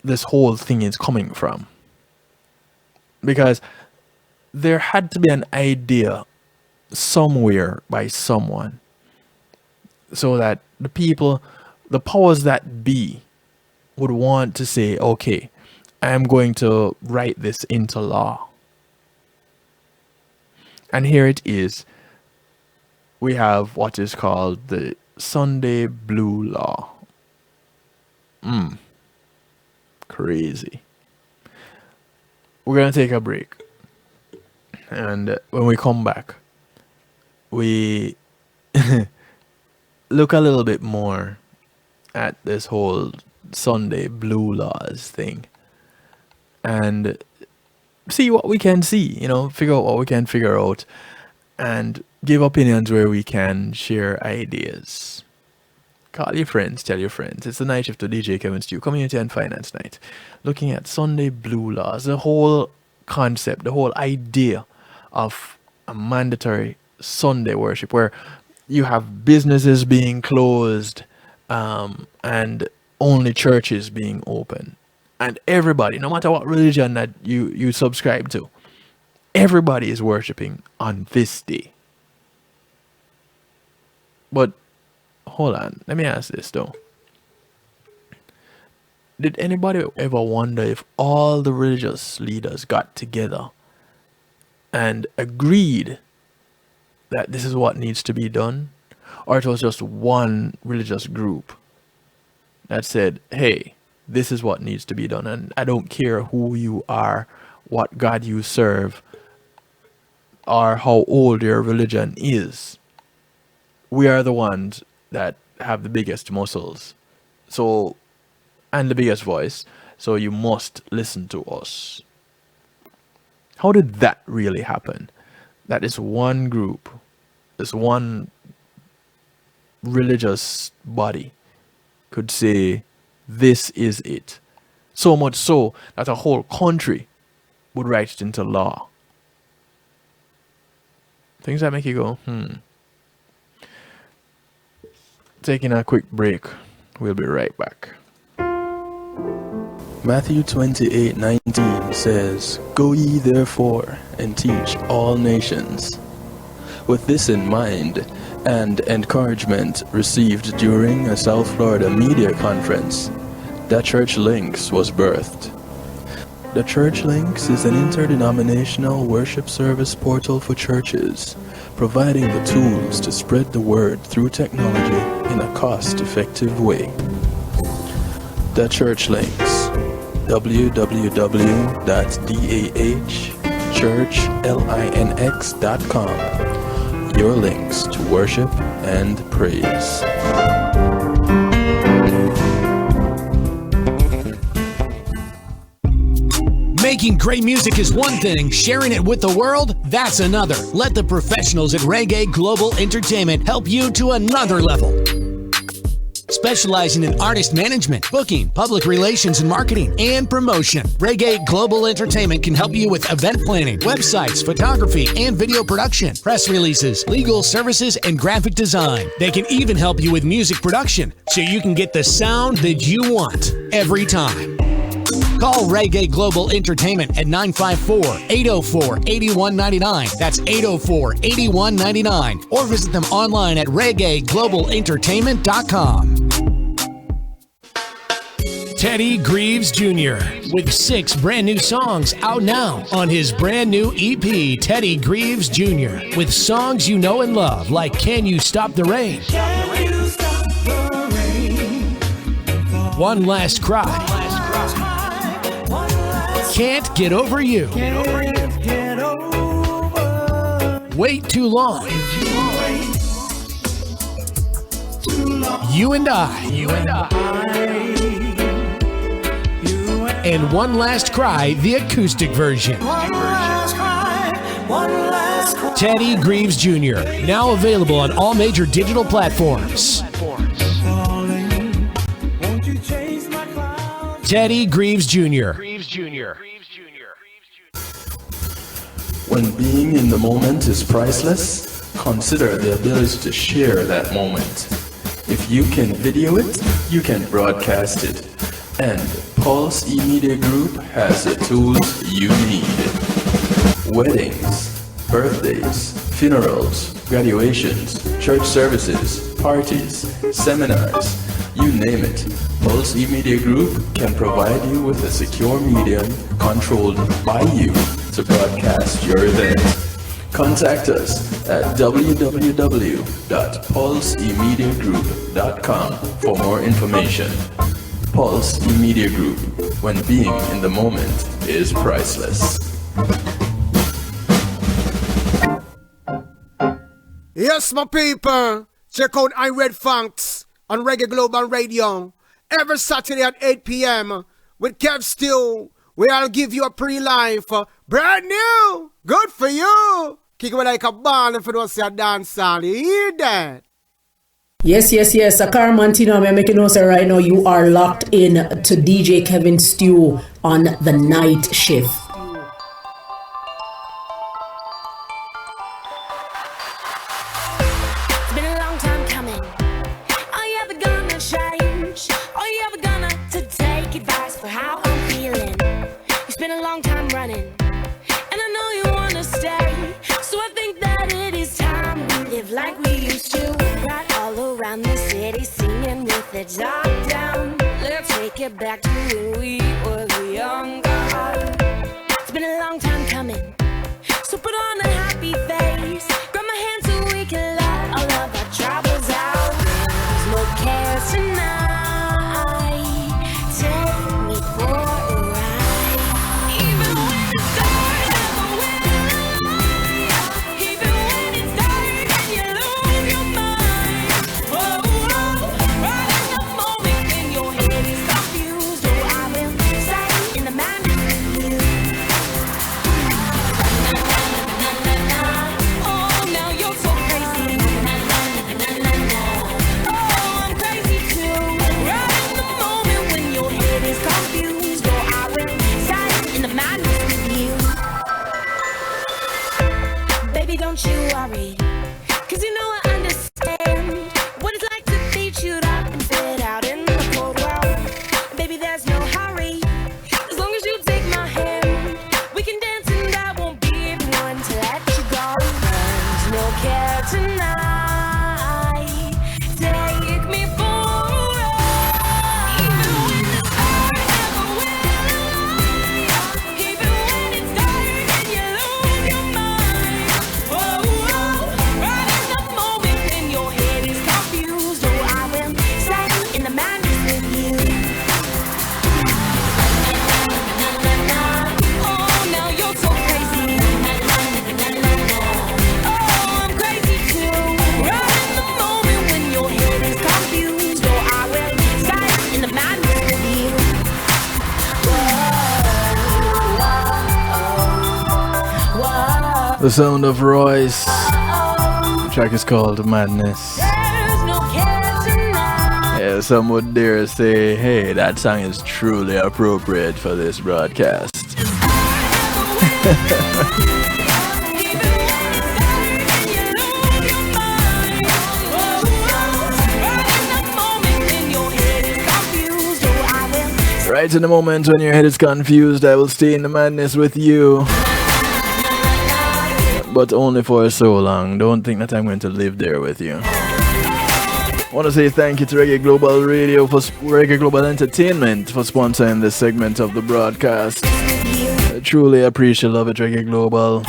this whole thing is coming from. Because there had to be an idea somewhere by someone so that the people, the powers that be, would want to say, okay, I'm going to write this into law. And here it is. We have what is called the Sunday Blue Law. Crazy. We're going to take a break. And when we come back, we look a little bit more at this whole Sunday Blue Laws thing. And see what we can see, figure out what we can figure out, and give opinions where we can, share ideas. Call your friends, tell your friends. It's the night shift to DJ Kevin Stew, Community and Finance Night. Looking at Sunday Blue Laws, the whole concept, the whole idea of a mandatory Sunday worship where you have businesses being closed and only churches being open. And everybody, no matter what religion that you subscribe to, everybody is worshipping on this day. But hold on, let me ask this though. Did anybody ever wonder if all the religious leaders got together and agreed that this is what needs to be done? Or it was just one religious group that said, hey, this is what needs to be done, and I don't care who you are, what God you serve, or how old your religion is. We are the ones that have the biggest muscles, and the biggest voice, so you must listen to us. How did that really happen? That is one group, this one religious body could say, this is it. So much so that a whole country would write it into law. Things that make you go, Taking a quick break. We'll be right back. Matthew 28:19 says, "Go ye therefore and teach all nations." With this in mind, and encouragement received during a South Florida media conference, The Church Links was birthed. The Church Links is an interdenominational worship service portal for churches, providing the tools to spread the word through technology in a cost-effective way. The Church Links, www.dahchurchlinx.com. Your links to worship and praise. Making great music is one thing, sharing it with the world, that's another. Let the professionals at Reggae Global Entertainment help you to another level. Specializing in artist management, booking, public relations and marketing, and promotion, Reggae Global Entertainment can help you with event planning, websites, photography, and video production, press releases, legal services, and graphic design. They can even help you with music production, so you can get the sound that you want every time. Call Reggae Global Entertainment at 954-804-8199. That's 804-8199. Or visit them online at reggaeglobalentertainment.com. Teddy Greaves Jr. with 6 brand new songs out now on his brand new EP, Teddy Greaves Jr. with songs you know and love like Can You Stop the Rain? Can you stop the rain? One Last Cry. Can't Get Over You. Wait Too Long. You and I. And One Last Cry, the acoustic version. Teddy Greaves Jr. Now available on all major digital platforms. Teddy Greaves Jr. When being in the moment is priceless, consider the ability to share that moment. If you can video it, you can broadcast it. And Pulse E-Media Group has the tools you need. Weddings, birthdays, funerals, graduations, church services, parties, seminars, you name it. Pulse E-Media Group can provide you with a secure medium controlled by you to broadcast your event. Contact us at www.pulseemediagroup.com for more information. Pulse E-Media Group, when being in the moment is priceless. Yes, my people, check out I Red Funks on Reggae Global Radio every Saturday at 8 p.m. with Kev Stew. We'll give you a pretty life, brand new, good for you. Kick it like a ball if you don't see a dance hall. You hear that? Yes. A Carmantino, I'm making notes right now. You are locked in to DJ Kevin Stew on the night shift. It's been a long time coming. Are you ever gonna change? Are you ever gonna take advice for how I'm feeling? It's been a long time running, and I know you wanna stay. So I think that it is time we live like we used to. Right all around the city, singing with the top down. Let's take it back to when we were younger. It's been a long time coming, so put on a happy face. Grab my hand so we can let all of our troubles out. There's no cares tonight. Take me for a ride. Even when it's dark, never will lie. Even when it's dark and you lose your mind. Oh, right in the moment when your head is confused. Oh, I will stay in the mind of you. Oh, now you're so crazy. The sound of Royce. The track is called Madness. Yeah, some would dare say, hey, that song is truly appropriate for this broadcast. Right in the moment when your head is confused, I will stay in the madness with you. But only for so long. Don't think that I'm going to live there with you. I want to say thank you to Reggae Global Radio for Reggae Global Entertainment for sponsoring this segment of the broadcast. I truly appreciate love it, Reggae Global.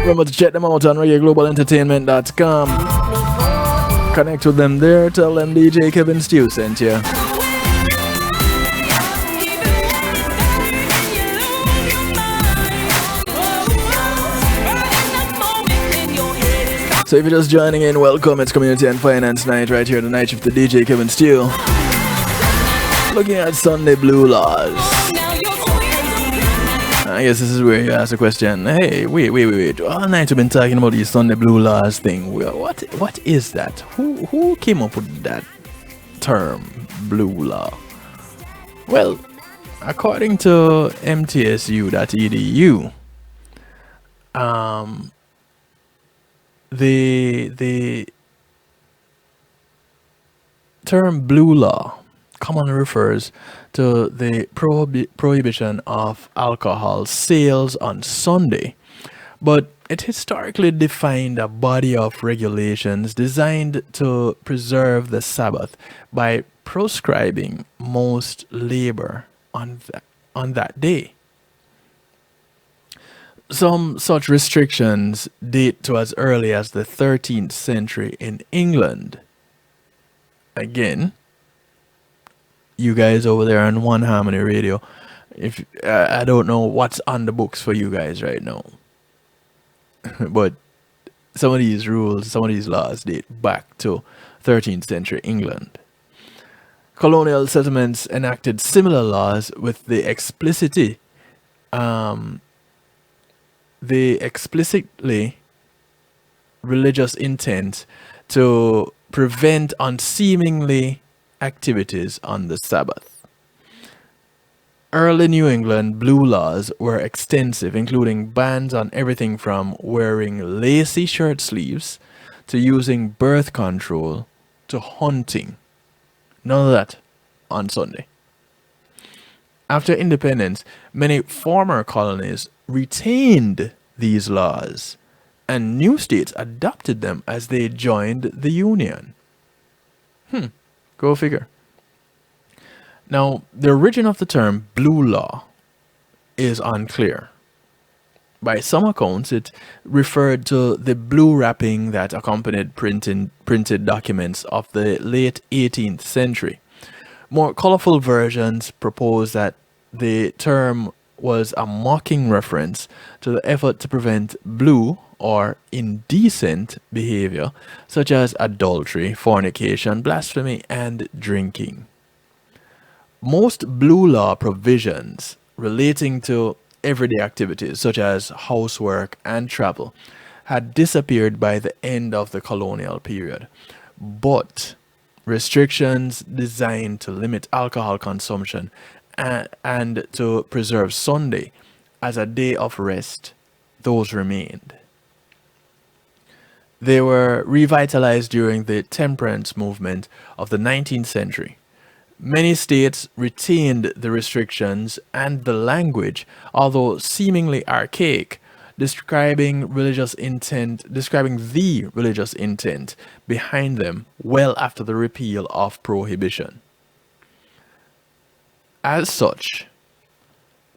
Remember to check them out on reggaeglobalentertainment.com. Connect with them there. Tell them DJ Kevin Stew sent you. So if you're just joining in, welcome. It's Community and Finance Night right here, the night shift, the DJ Kevin Steele. Looking at Sunday Blue Laws. I guess this is where you ask the question, hey, wait. All night we've been talking about the Sunday Blue Laws thing. What is that? Who came up with that term, blue law? Well, according to mtsu.edu, the term blue law commonly refers to the prohibition of alcohol sales on Sunday, but it historically defined a body of regulations designed to preserve the Sabbath by proscribing most labor on that day. Some such restrictions date to as early as the 13th century in England. Again, you guys over there on One Harmony Radio, if I don't know what's on the books for you guys right now, but some of these rules, some of these laws date back to 13th century England. Colonial settlements enacted similar laws with the explicitly religious intent to prevent unseemly activities on the Sabbath. Early New England blue laws were extensive, including bans on everything from wearing lacy shirt sleeves to using birth control to hunting. None of that on Sunday. After independence, many former colonies retained these laws, and new states adopted them as they joined the Union. Go figure. Now, the origin of the term blue law is unclear. By some accounts, it referred to the blue wrapping that accompanied printed documents of the late 18th century. More colorful versions propose that the term was a mocking reference to the effort to prevent blue or indecent behavior such as adultery, fornication, blasphemy, and drinking. Most blue law provisions relating to everyday activities such as housework and travel had disappeared by the end of the colonial period, but restrictions designed to limit alcohol consumption and to preserve Sunday as a day of rest, those remained. They were revitalized during the temperance movement of the 19th century. Many states retained the restrictions and the language, although seemingly archaic, describing the religious intent behind them well after the repeal of prohibition. As such,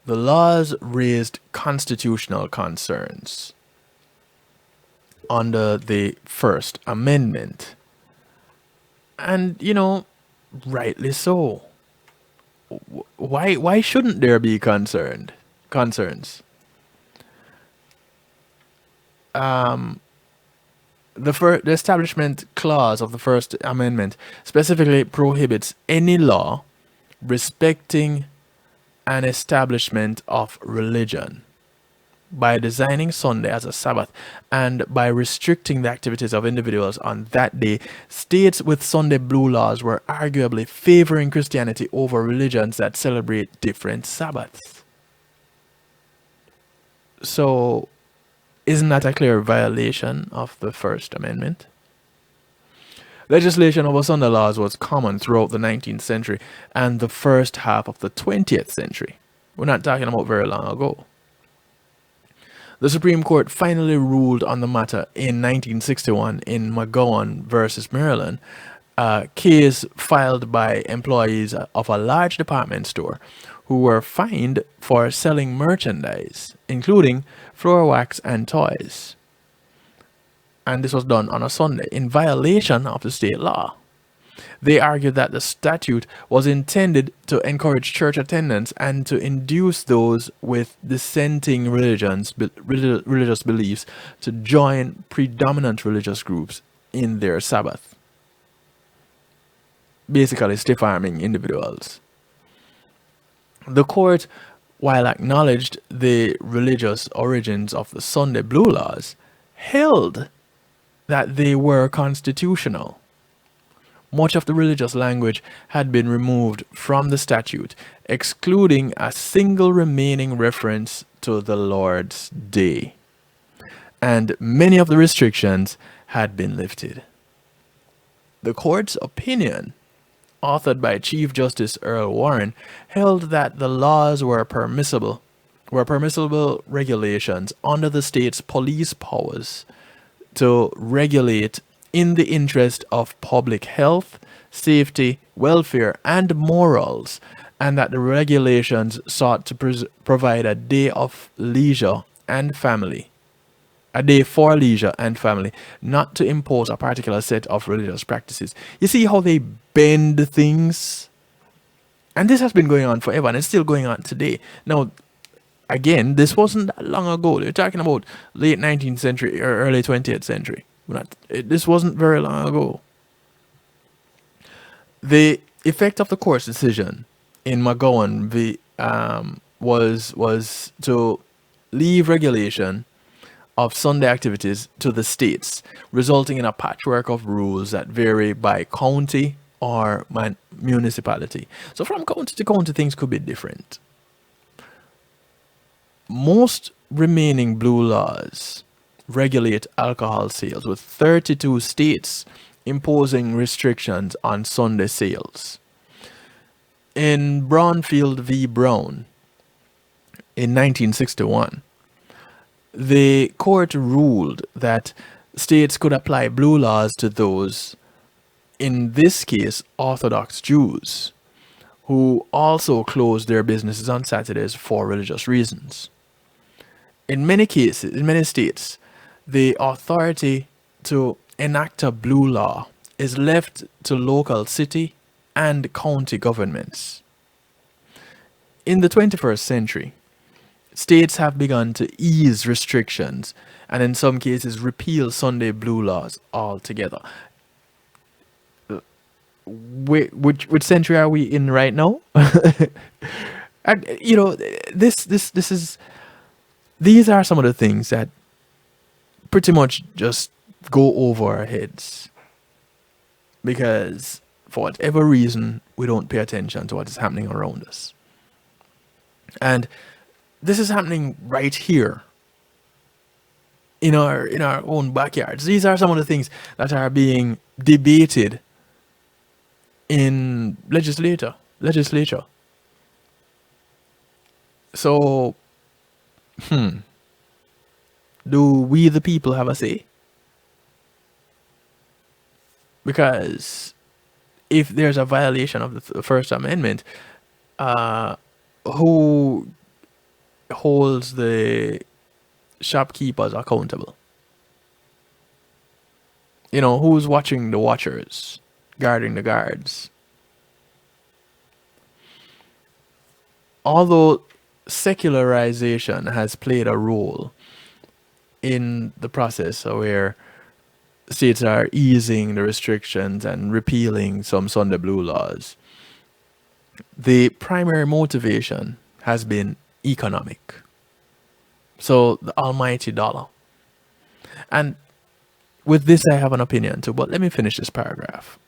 the laws raised constitutional concerns under the First Amendment. And, rightly so. Why shouldn't there be concerns? The Establishment Clause of the First Amendment specifically prohibits any law respecting an establishment of religion. by designing Sunday as a Sabbath and by restricting the activities of individuals on that day, states with Sunday blue laws were arguably favoring Christianity over religions that celebrate different Sabbaths. So, isn't that a clear violation of the First Amendment? Legislation over Sunday laws was common throughout the 19th century and the first half of the 20th century. We're not talking about very long ago. The Supreme Court finally ruled on the matter in 1961 in McGowan versus Maryland, a case filed by employees of a large department store who were fined for selling merchandise, including floor wax and toys. And this was done on a Sunday in violation of the state law. They argued that the statute was intended to encourage church attendance and to induce those with dissenting religious beliefs to join predominant religious groups in their Sabbath. Basically, stiff-arming individuals. The court, while acknowledged the religious origins of the Sunday blue laws, held that they were constitutional. Much of the religious language had been removed from the statute, excluding a single remaining reference to the Lord's Day. And many of the restrictions had been lifted. The court's opinion, authored by Chief Justice Earl Warren, held that the laws were permissible regulations under the state's police powers to regulate in the interest of public health, safety, welfare, and morals, and that the regulations sought to provide a day of leisure and family, a day for leisure and family, not to impose a particular set of religious practices. You see how they bend things? And this has been going on forever, and it's still going on today. Now, again, this wasn't that long ago. They're talking about late 19th century or early 20th century. This wasn't very long ago. The effect of the court's decision in McGowan was to leave regulation of Sunday activities to the states, resulting in a patchwork of rules that vary by county or municipality. So from county to county, things could be different. Most remaining blue laws regulate alcohol sales, with 32 states imposing restrictions on Sunday sales. In Brownfield v. Brown in 1961, the court ruled that states could apply blue laws to those, in this case, Orthodox Jews, who also closed their businesses on Saturdays for religious reasons. In many cases, in many states, the authority to enact a blue law is left to local city and county governments. In the 21st century, states have begun to ease restrictions and in some cases repeal Sunday blue laws altogether. Which century are we in right now? And you know, these are some of the things that pretty much just go over our heads, because for whatever reason we don't pay attention to what is happening around us. And this is happening right here in our own backyards. These are some of the things that are being debated in legislature. So do we the people have a say? Because if there's a violation of the First Amendment, who holds the shopkeepers accountable? You know, who's watching the watchers, guarding the guards? Although secularization has played a role in the process where states are easing the restrictions and repealing some Sunday blue laws, the primary motivation has been economic. So the almighty dollar. And with this, I have an opinion too, but let me finish this paragraph.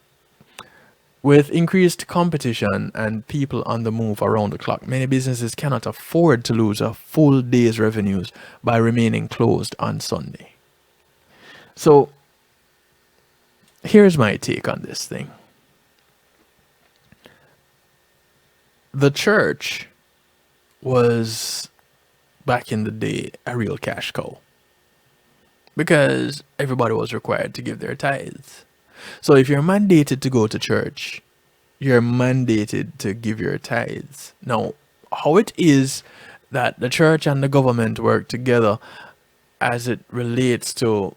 With increased competition and people on the move around the clock, many businesses cannot afford to lose a full day's revenues by remaining closed on Sunday. So here's my take on this thing. The church was, back in the day, a real cash cow, because everybody was required to give their tithes. So if you're mandated to go to church, you're mandated to give your tithes. Now, how it is that the church and the government work together as it relates to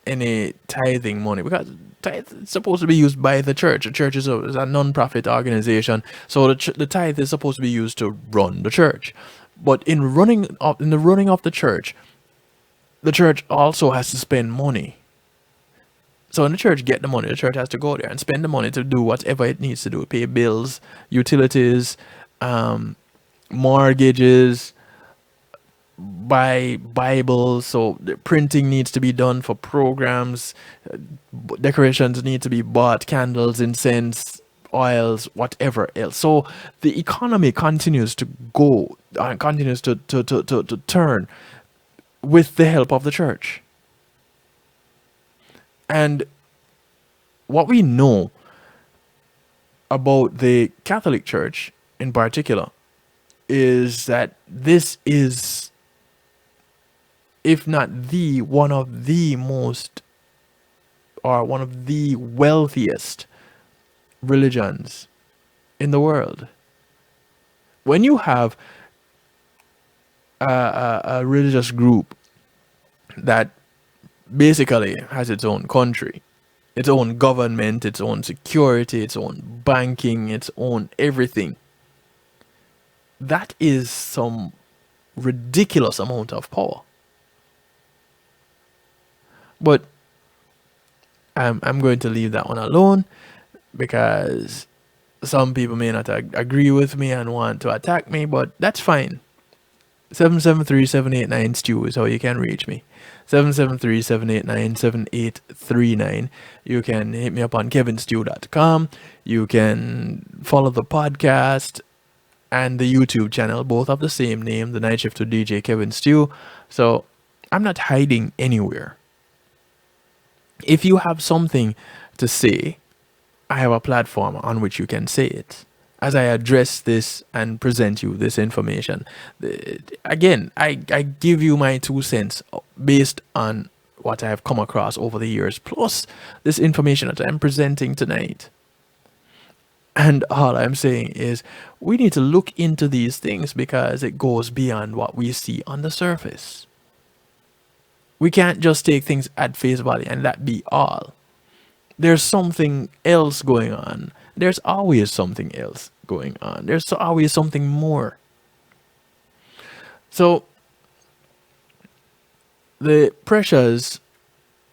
any tithing money, because tithe is supposed to be used by the church. The church is a non-profit organization, so the tithe is supposed to be used to run the church. But in the running of the church also has to spend money. So when the church get the money, the church has to go there and spend the money to do whatever it needs to do. Pay bills, utilities, mortgages, buy Bibles. So the printing needs to be done for programs. Decorations need to be bought, candles, incense, oils, whatever else. So the economy continues to go and continues to turn with the help of the church. And what we know about the Catholic Church in particular is that this is, if not the one of the most, or one of the wealthiest religions in the world. When you have a religious group that basically has its own country, its own government, its own security, its own banking, its own everything, that is some ridiculous amount of power. But I'm going to leave that one alone, because some people may not agree with me and want to attack me, but that's fine. 773-789-STEW is how you can reach me. 773-789-7839. You can hit me up on kevinstew.com. You can follow the podcast and the YouTube channel, both have the same name, The Night Shift with DJ Kevin Stew. So I'm not hiding anywhere. If you have something to say, I have a platform on which you can say it. As I address this and present you this information, again, I give you my 2 cents based on what I have come across over the years, plus this information that I'm presenting tonight. And all I'm saying is we need to look into these things, because it goes beyond what we see on the surface. We can't just take things at face value and that be all. There's something else going on. There's always something else going on. There's always something more. So the pressures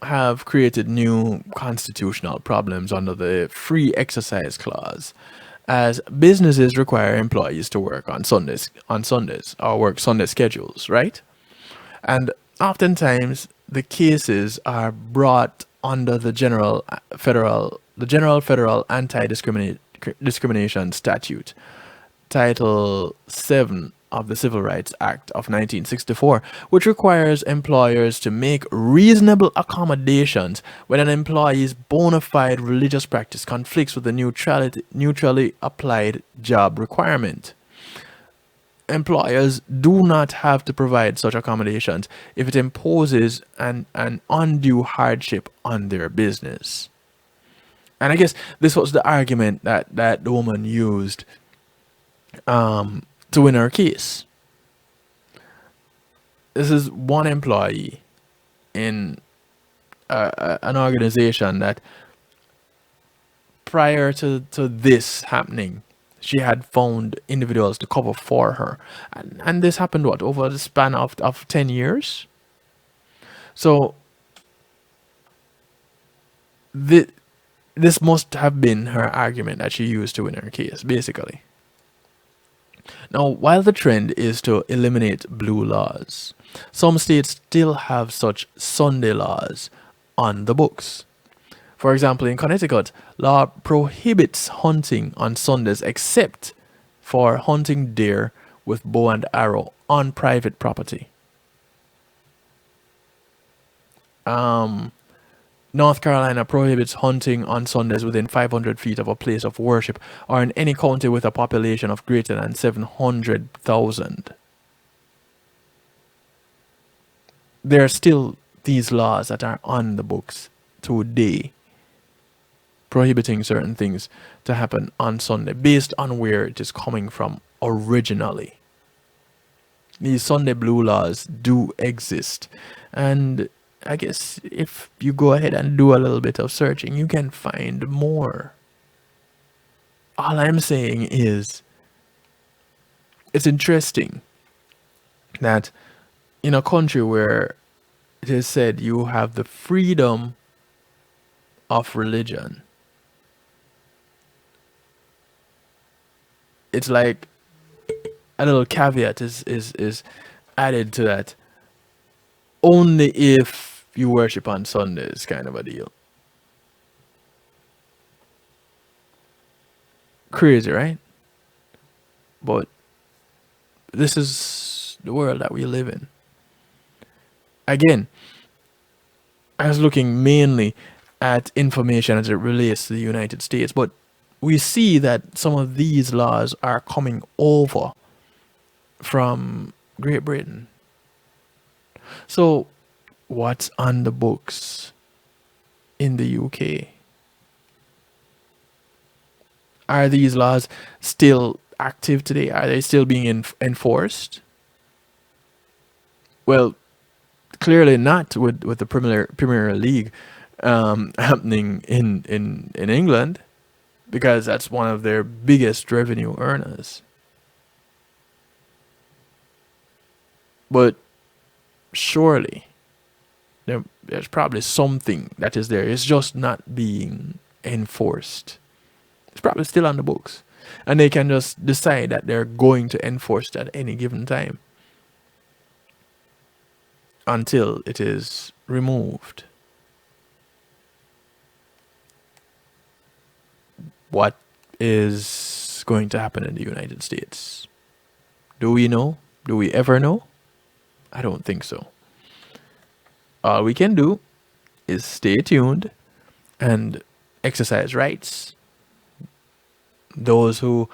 have created new constitutional problems under the free exercise clause, as businesses require employees to work on Sundays or work Sunday schedules, right? And oftentimes the cases are brought under the general federal anti-discrimination statute, Title 7 of the Civil Rights Act of 1964, which requires employers to make reasonable accommodations when an employee's bona fide religious practice conflicts with the neutrally applied job requirement. Employers do not have to provide such accommodations if it imposes an undue hardship on their business. And I guess this was the argument that the woman used to win her case. This is one employee in an organization that, prior to this happening, she had found individuals to cover for her. And this happened, over the span of 10 years? So, this must have been her argument that she used to win her case, basically. Now, while the trend is to eliminate blue laws, some states still have such Sunday laws on the books. For example, in Connecticut, law prohibits hunting on Sundays except for hunting deer with bow and arrow on private property. North Carolina prohibits hunting on Sundays within 500 feet of a place of worship or in any county with a population of greater than 700,000. There are still these laws that are on the books today, prohibiting certain things to happen on Sunday based on where it is coming from originally. These Sunday blue laws do exist, and I guess if you go ahead and do a little bit of searching, you can find more. All I'm saying is, it's interesting that in a country where it is said you have the freedom of religion, it's like a little caveat is added to that. Only if you worship on Sundays, kind of a deal. Crazy, right? But this is the world that we live in. Again, I was looking mainly at information as it relates to the United States, but we see that some of these laws are coming over from Great Britain. So, what's on the books in the UK? Are these laws still active today? Are they still being enforced? Well, clearly not with the Premier League happening in England, because that's one of their biggest revenue earners. But surely there's probably something that is there. It's just not being enforced. It's probably still on the books, and they can just decide that they're going to enforce it at any given time until it is removed. What is going to happen in the United States? Do we know? Do we ever know? I don't think so. All we can do is stay tuned and exercise rights. Those who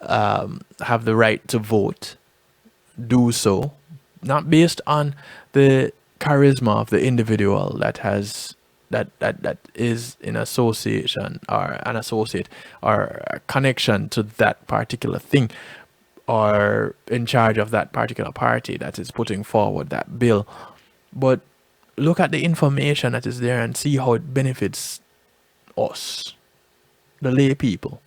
have the right to vote do so, not based on the charisma of the individual that is in association or an associate or a connection to that particular thing, or in charge of that particular party that is putting forward that bill. But look at the information that is there and see how it benefits us, the lay people.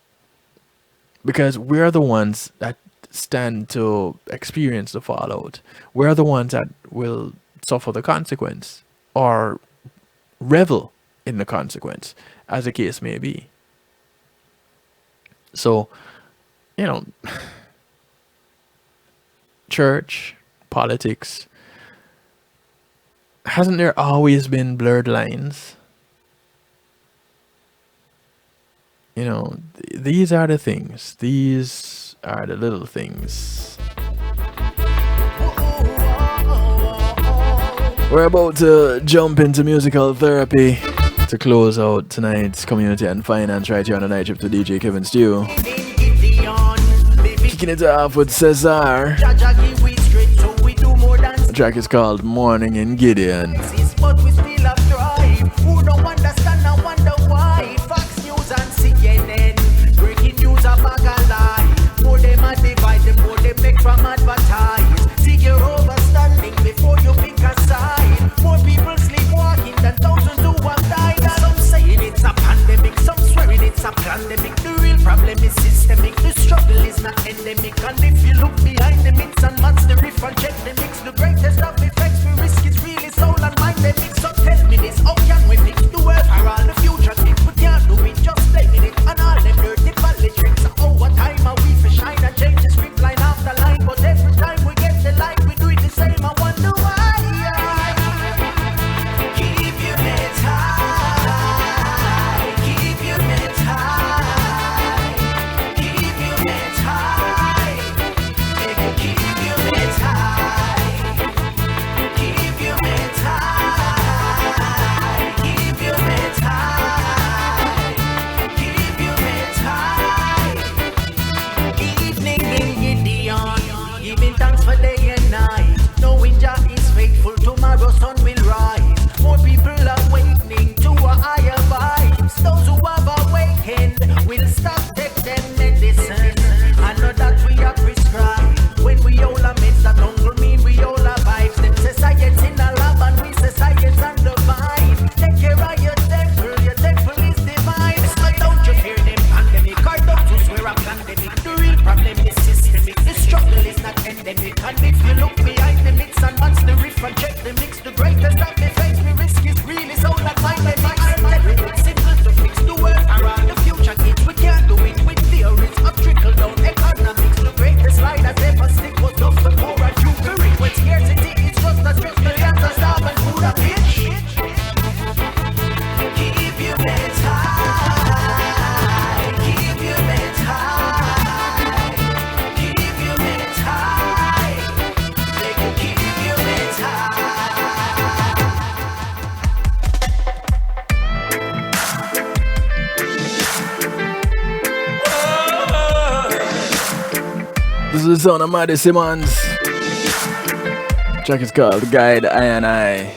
Because we're the ones that stand to experience the fallout. We're the ones that will suffer the consequence or revel in the consequence, as the case may be. So, church, politics, hasn't there always been blurred lines? These are the things. These are the little things. We're about to jump into musical therapy to close out tonight's community and finance right here on the night shift to DJ Kevin Stew. Kicking it off with Cesar. The track is called Morning in Gideon. From advertise, seek your overstanding before you pick a side. More people sleepwalking than thousands who have died. Some saying it's a pandemic, some swearing it's a pandemic. The real problem is systemic, the struggle is not endemic. And if you look behind the myths and match the riff and check the mix, the greatest of effects we risk is really soul and mind. They mix up to the sound of Maddie Simmons. Track is called Guide I and I.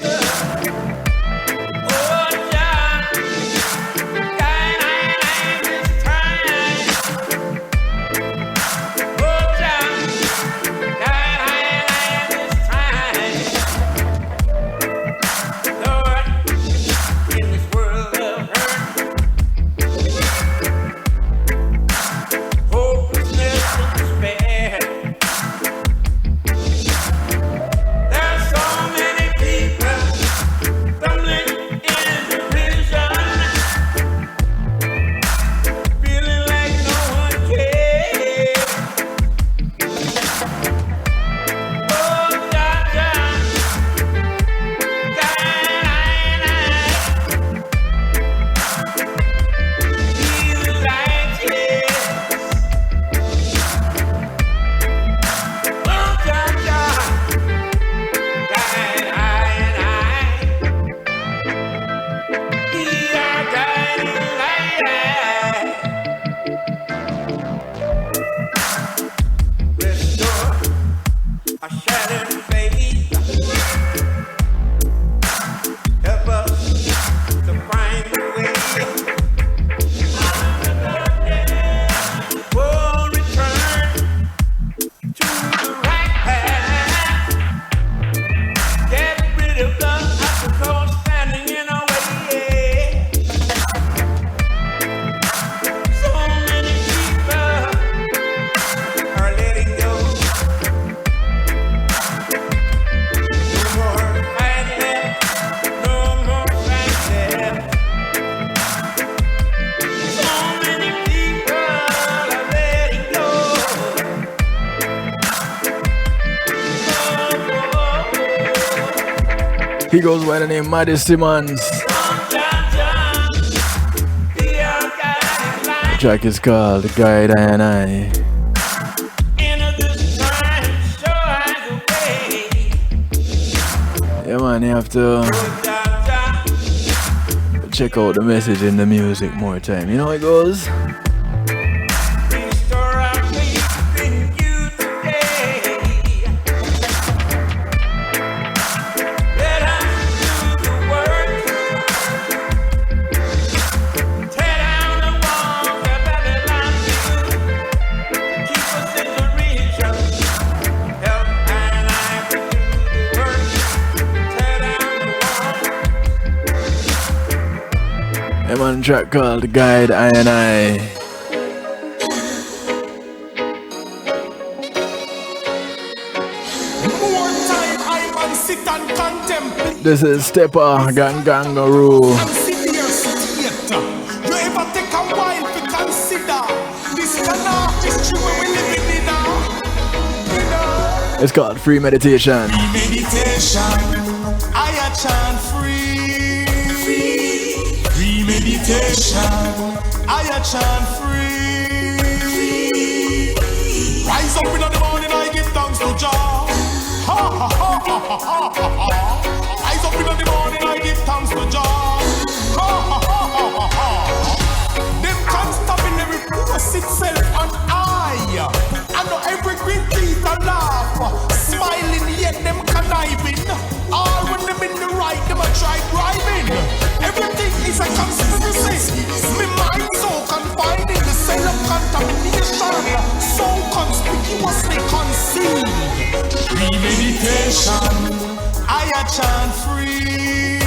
He goes by the name Maddie Simmons. The track is called Guide I and I. Yeah man, you have to check out the message in the music more time. You know how it goes? One track called Guide I and I. This is Stepper Gangangaroo. You ever take a while to consider this kind of history we living in now? It's called Free Meditation. Free meditation, I chant free. Free meditation, I chant free. Rise up in the morning, I give thanks to Jah. Ha ha ha ha ha ha. Rise up in the morning, I give thanks to Jah. Ha ha ha ha ha. Them constabulary force itself and I know every green teeth a laugh, smiling yet them conniving. All when them in the right, them a try driving. Everything is a conspiracy. Me mind so confined in the cell of contamination, so conspicuously concealed. Free meditation, I chant free.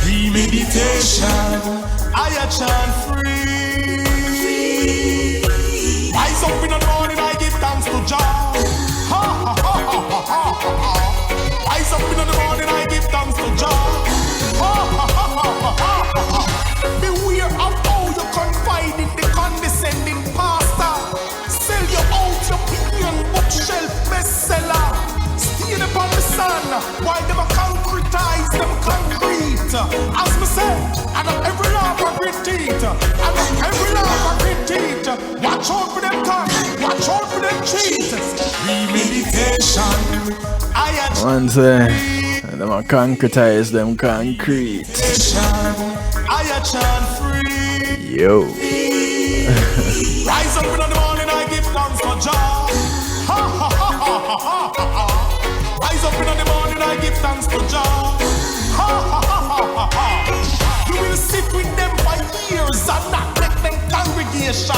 Free meditation, I chant free. Rise up in the morning, I give thanks to Jah. Ha ha ha ha ha ha. Rise up in the morning, I give thanks to Jah. Ha ha ha ha ha ha. Beware of how you confide in the condescending pastor. Sell your out your opinion bookshelf bestseller. Steal upon the sun while them concretize them concrete. As me say, I know every law for great teeth. I know every law for great teeth. Watch out for them cons, watch out for them cheats. Premeditation, I One say, them a concretize them concrete. I chant free. Yo. Rise up in the morning, I give thanks for Jah. Ha ha ha ha ha ha ha. Rise up in the morning, I give thanks to Jah. Ha ha ha ha ha ha. You will sit with them for years and not make them congregation.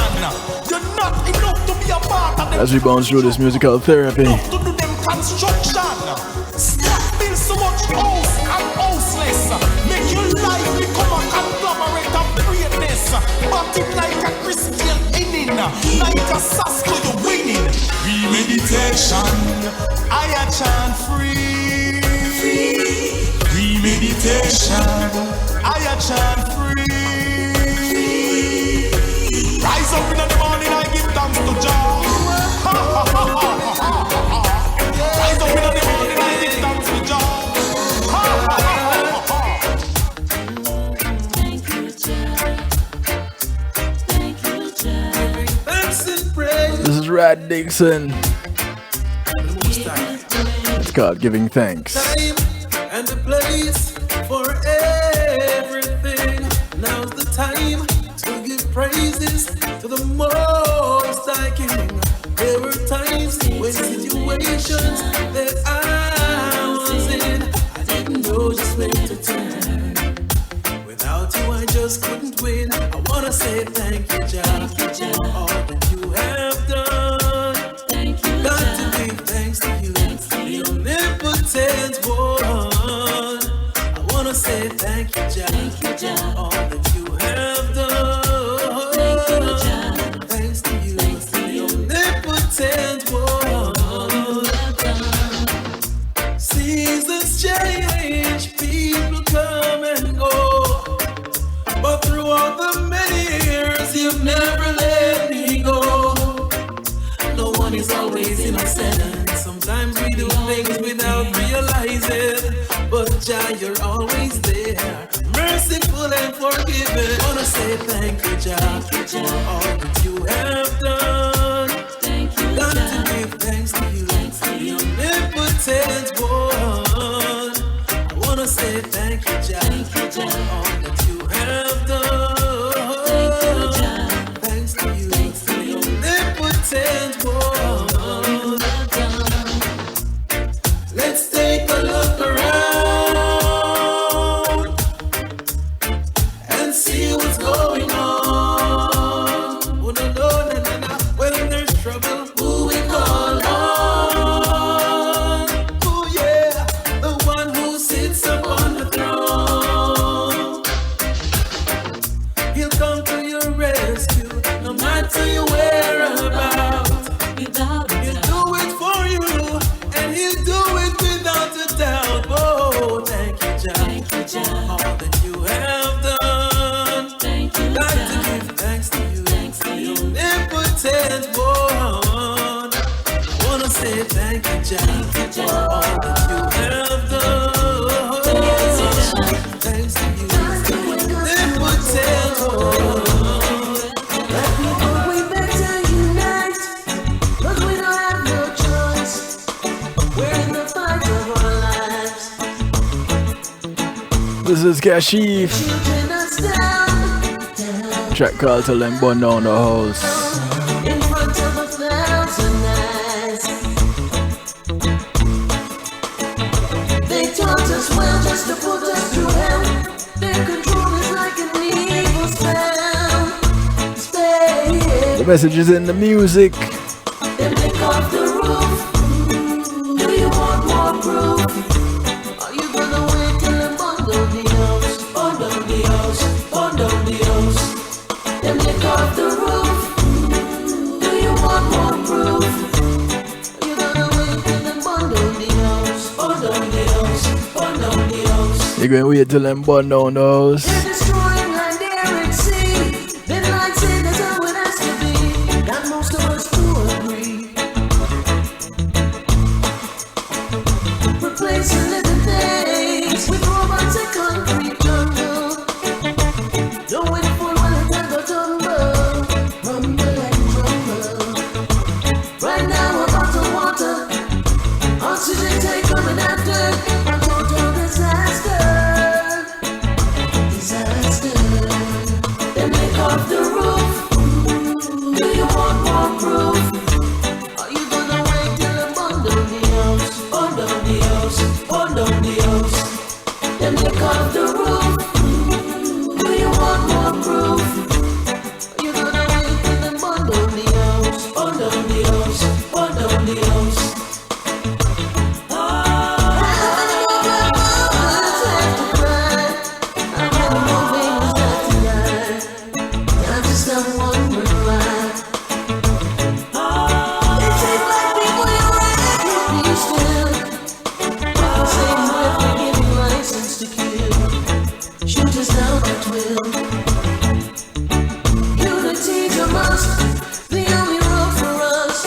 You're not enough to be a part of them. As we bounce through this musical therapy, To do them construction. Stop being so much house and houseless. Make your life become a conglomerate of greatness. But it like a Christian inning, like a Sasko you're winning. Premeditation, I a chant free. Premeditation, I a chant free. Rise up in the morning, I give thanks to Jah. Ha ha ha ha ha ha. Rise up in the morning, I give thanks to Jah. Ha ha ha ha ha. Thank you, Jah. Thank you, Jah. Thanks and praise. this is Rad Dixon. It's called Giving Thanks. Time and the place for everything. Now's the time to give praises to the Most High King. There were times when situations that I was in, I didn't know just where to turn. Without you, I just couldn't win. I wanna say thank you, Jah, for all that you have done. Thank you, got to give thanks to you, the omnipotent one. I wanna say thank you, Jah, for all that you have done. Thank you, Jah. Thanks to you, the omnipotent one. Seasons change, people come and go, but throughout the many years, you've never let me go. No one is always innocent. Sometimes we do things without realizing, but Jah, you're always there, merciful and forgiving. Wanna say thank you, Jah, for all that you have done. Thank you, got to give thanks to you, the omnipotent one. I wanna say thank you, Jah, for all that you have done. Thank you, Jah. Thanks to you, the omnipotent one. Let's take a look around and see what's going on. Oh, no, no, no, no, no. When there's trouble, who we call on? Oh, yeah, the one who sits upon the throne. He'll come to your rescue, no matter your whereabouts. He'll do it for you, and he'll do it without a doubt. Oh, thank you, Jah, for all that you have done. Thank you, got to give thanks to you, the omnipotent one. I wanna say thank you, Jah, for all that you have done. Thanks to you, the omnipotent one. Let people we better unite, 'cause we don't have no choice. We're in the fight of our lives. This is Kashif. Children are down Track called Till Them Burn Down the House. in front of 1,000 eyes. They taught us well just to put us through hell. Their control is like an evil spell. The message is in the music. Then take off the roof. Do you want more proof? Are you gonna wait till them burn down the house? Burn down the house, burn down the house. Then take off the roof. Do you want more proof? Are you gonna wait till them burn down the house? Burn down the house, burn down the house. You're going to wait till them burn down the house. They're destroying land, air, and sea. Midnight say that's how it has to be. Got most of us to agree. Replacing living things with robots and concrete jungle. Knowing full well it never tumble. Rumble and rumble. Right now we're bottled water. Oxygen tank coming after. A total disaster. Disaster. wondering why. They say black people, you're right, be still. Same with we giving license to kill. Shoot us down at will. Unity you must, the only road for us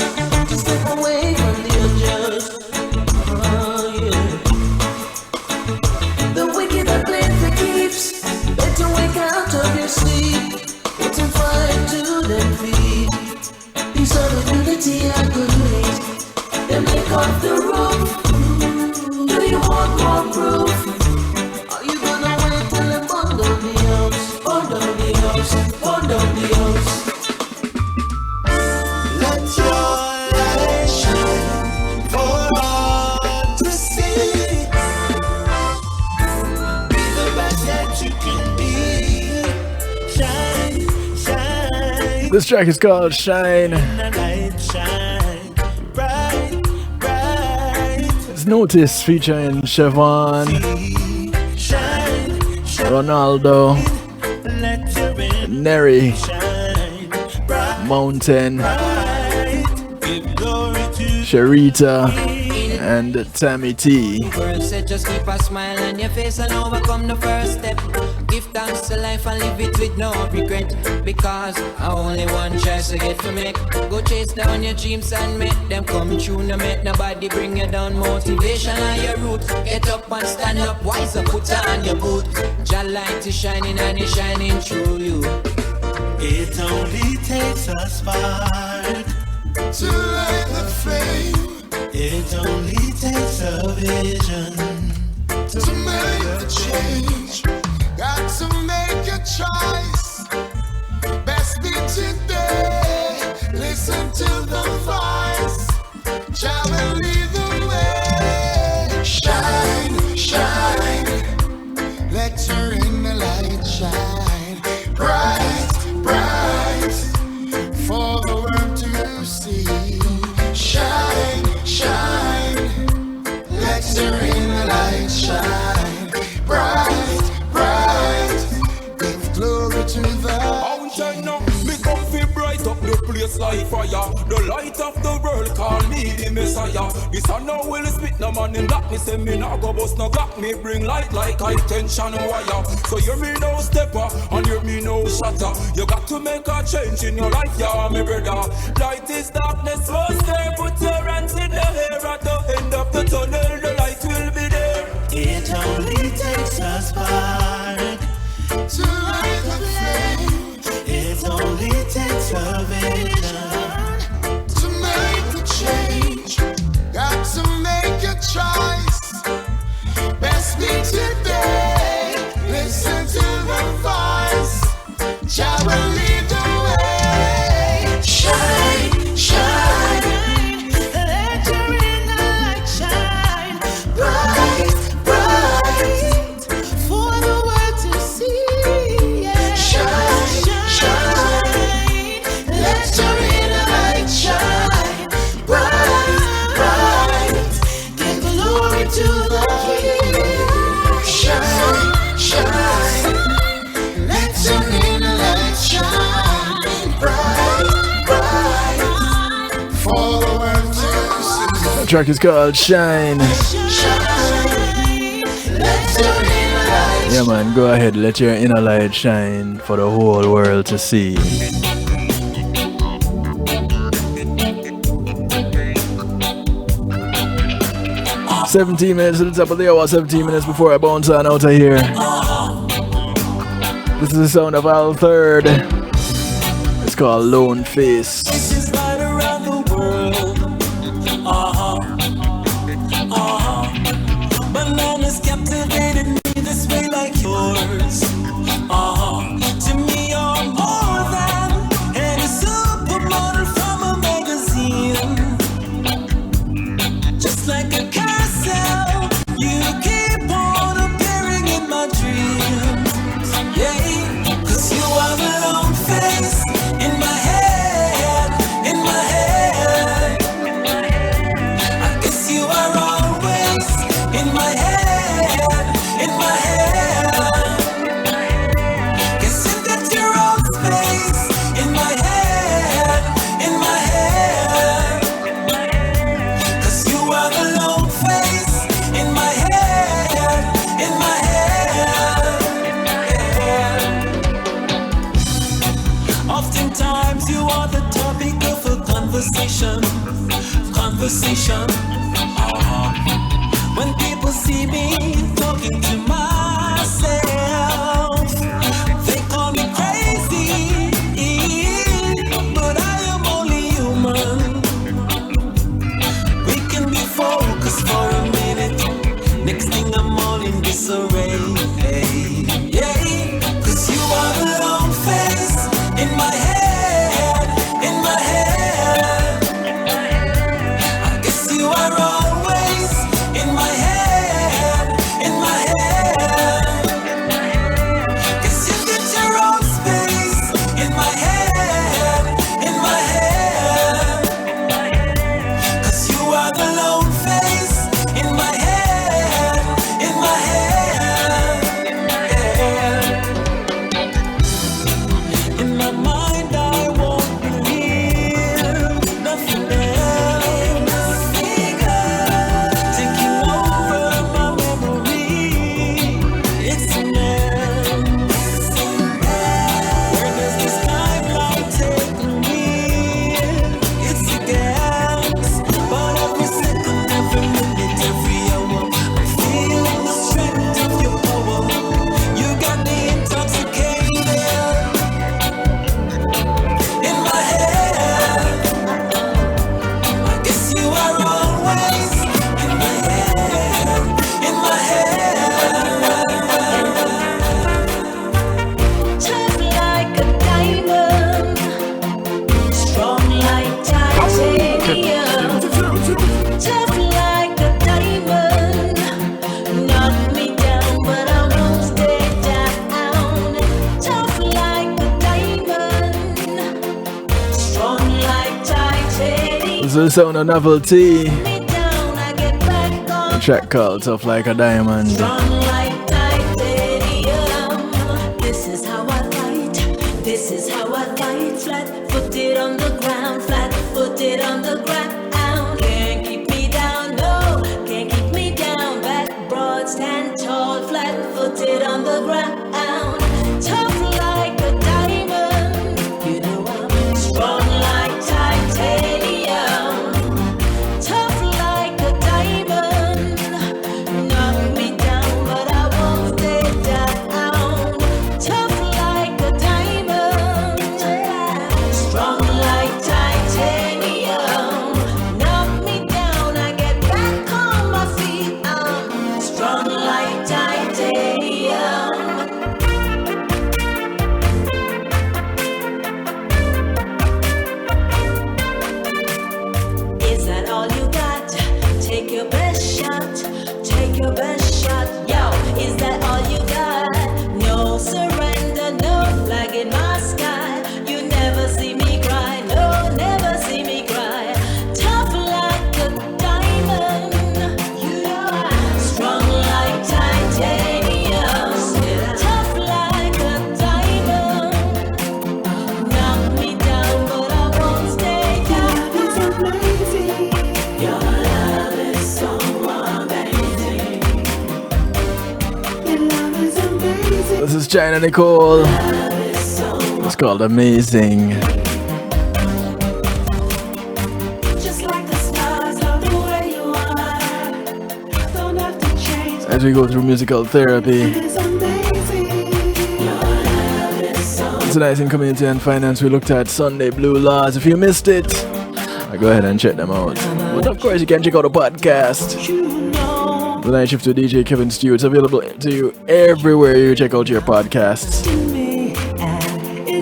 to step away from the unjust. Oh yeah. The wicked that play for keeps. Better wake out of your sleep. Put in fire to them feet. Peace of unity and good ways. Then make off the roof. Do you want more proof? Are you gonna wait till they burn down the house? Burn down the house. Burn down the house. Let your light shine for all to see. Be the best that you can be. Shine, shine. This track is called Shine. Light shine bright, bright. It's Notice featuring Siobhan, Shine, shine. Ronaldo, Let your Neri, shine bright, Mountain, give glory to Sharita, and Tammy T. Girl said just keep a smile on your face and overcome the first step. Give thanks to life and live it with no regret. Because I only one choice to get to make. Go chase down your dreams and make them come true. No make nobody bring you down. Motivation on your route. Get up and stand up. Wiser put on your boot. Your light is shining and it's shining through you. It only takes a spark to light the flame. It only takes a vision to make a change. Got to make a choice. Best be today. Listen to the voice. Shall we lead the way? Shine, shine. Let your inner light shine. Bright, bright. For the world to see. Shine, shine. Let your inner light shine. Bright, bright. Give glory to the Mountain up, me come fi bright up the place like fire. The light of the world call me the Messiah. This I know will spit no man in black. Me say me nah go bust no gap. Me bring light like high tension wire. So hear me no stepper and hear me no shatter. You got to make a change in your life, yeah, me brother. Light is darkness, first there. Put your hands in the air at the end of the tunnel. The light will be there. It only takes a spark to light the flame. It only takes a vision to make a change. Got to make a choice. Best be today. Listen to the voice. Shall we lead the way? Shine, shine. Let your inner light shine. Bright, bright. For the world to see. Yeah. Shine, shine. Let your inner light shine. Bright, bright. Give glory to the King. Shine, shine. Let your inner light shine. Bright, bright. For the world to see. The track is called Shine. Yeah man, go ahead, let your inner light shine for the whole world to see. $17 to the top of the hour, 17 minutes before I bounce on out of here. This is the sound of Al Third. It's called Lone Face. This right around the world. Bananas captivated me this way like yours. To me you're more than any supermodel from a magazine. Just like a carousel, you keep on appearing in my dreams. Yeah, 'cause you are the lone face in my head, in my head. are the topic of a conversation. When people see me talking to myself, they call me crazy, but I am only human. We can be focused for a minute. Next thing I'm all in disarray. Yeah, 'cause you are the long face in my head, in my head. I guess you are always in my head, in my head. Guess you get your own space in my head, in my head. 'Cause you are the lone face in my head, in my head. In my mind I won't believe nothing else. Taking over my memory. It's a mess. Where does this timeline take me? It's a gas. But every second, every minute, every hour, I'm feeling the strength of your power. You got me intoxicated. In my head, I guess you are always in my head, in my head. Tough like a diamond, strong like titanium. Tough like a diamond, knock me down, but I won't stay down. Tough like a diamond, strong like titanium. This is the sound of Novelty. A track called Tough Like a Diamond. Strong like titanium. This is how I fight. This is how I fight. Flat footed on the ground. Flat footed on the ground. Can't keep me down. No, can't keep me down. Back broad, stand tall. Flat footed on the ground. Tough like a diamond. You know I'm strong like titanium. Tough like a diamond. Knock me down, but I won't stay down. Tough like a diamond. Strong like titanium. Knock me down, I get back on my feet. I'm strong like titanium. Is that all you got? Take your best shot. Take your best shot. Yo, is that all you got? No surrender, no flag in my sky. You never see me cry. No, never see me cry. Tough like a diamond. You know I'm strong like titanium. Tough like a diamond. Knock me down, but I won't stay down. Your love is so amazing. Your love is amazing. This is China Nicole. It's called Amazing. Just like the stars, love the way you are. Don't have to change. As we go through musical therapy. It's amazing. Your love is so Tonight in Community and Finance, we looked at Sunday Blue Laws. If you missed it, go ahead and check them out. But of course, you can check out the podcast. The Night Shift with DJ Kevin Stew. It's available to you everywhere you check out your podcasts.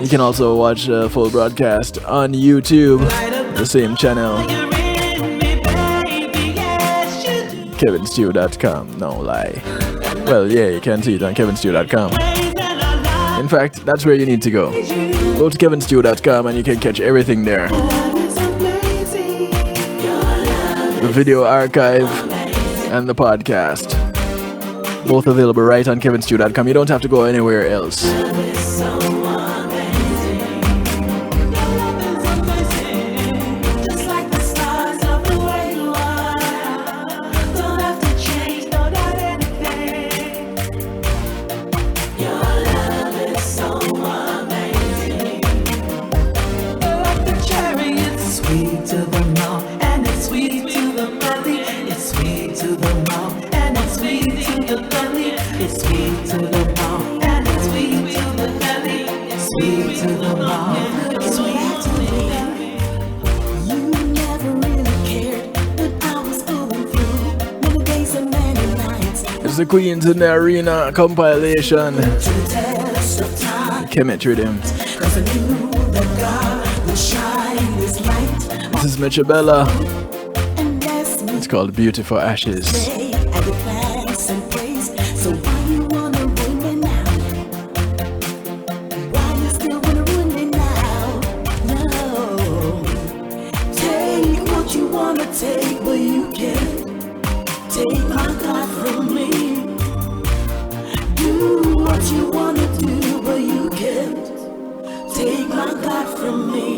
You can also watch the full broadcast on YouTube, the same channel. KevinStew.com, no lie. Well, yeah, you can see it on KevinStew.com. In fact, that's where you need to go. Go to KevinStew.com and you can catch everything there. The video archive and the podcast. Both available right on KevinStew.com. You don't have to go anywhere else. just like the stars, love the way you are. Don't have to change, no doubt anything. Your love is so amazing. was the Queens in the Arena compilation. Chemistry Rhythm. This is Mitch Bella. It's called Beautiful Ashes. Take, but you can't take my God from me. Do what you wanna do, but you can't take my God from me.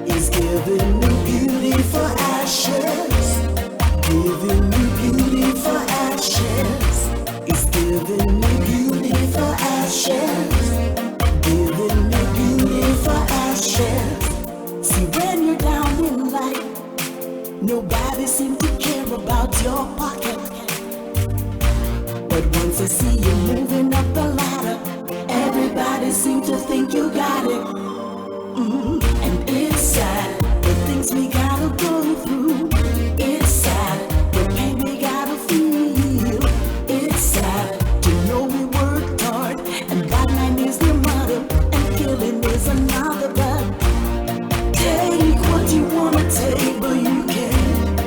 He's giving me beauty for ashes, giving me beauty for ashes. He's giving me beauty for ashes, giving me beauty for ashes. See, when you're down in life, nobody seems to care about your pocket. But once I see you moving up the ladder, everybody seems to think you got it. And it's sad, the things we gotta go through. It's sad, the pain we gotta feel. It's sad to know we worked hard, and that man is the mother, and killing is another. But take what you wanna take, but you can't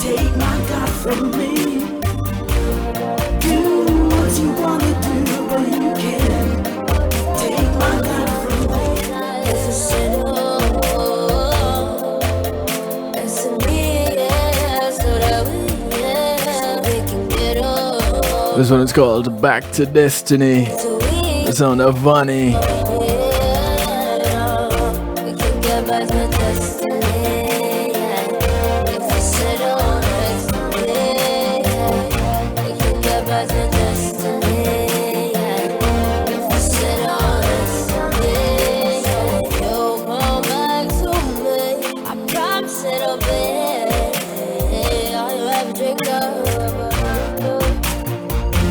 take my God from me. Do what you wanna do, but you can't take my God from me. If you said it's me, so that we can get up. This one is called Back to Destiny. The sound of Vonnie. We can get back to destiny. If you said we can get back to destiny. If you said you'll come back to me. I promise it'll be all you ever drink of.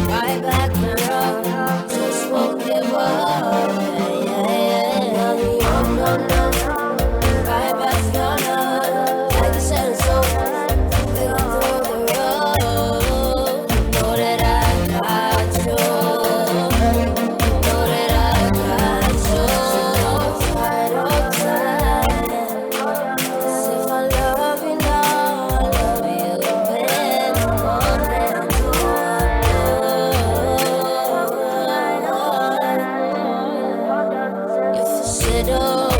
Right back around, just won't give up. Right back down, like you said, it's over. We gon' through the road. Know that I got you. Know that I got you. Right on time. 'Cause if I love you now, I love you when the morning comes. If you sit up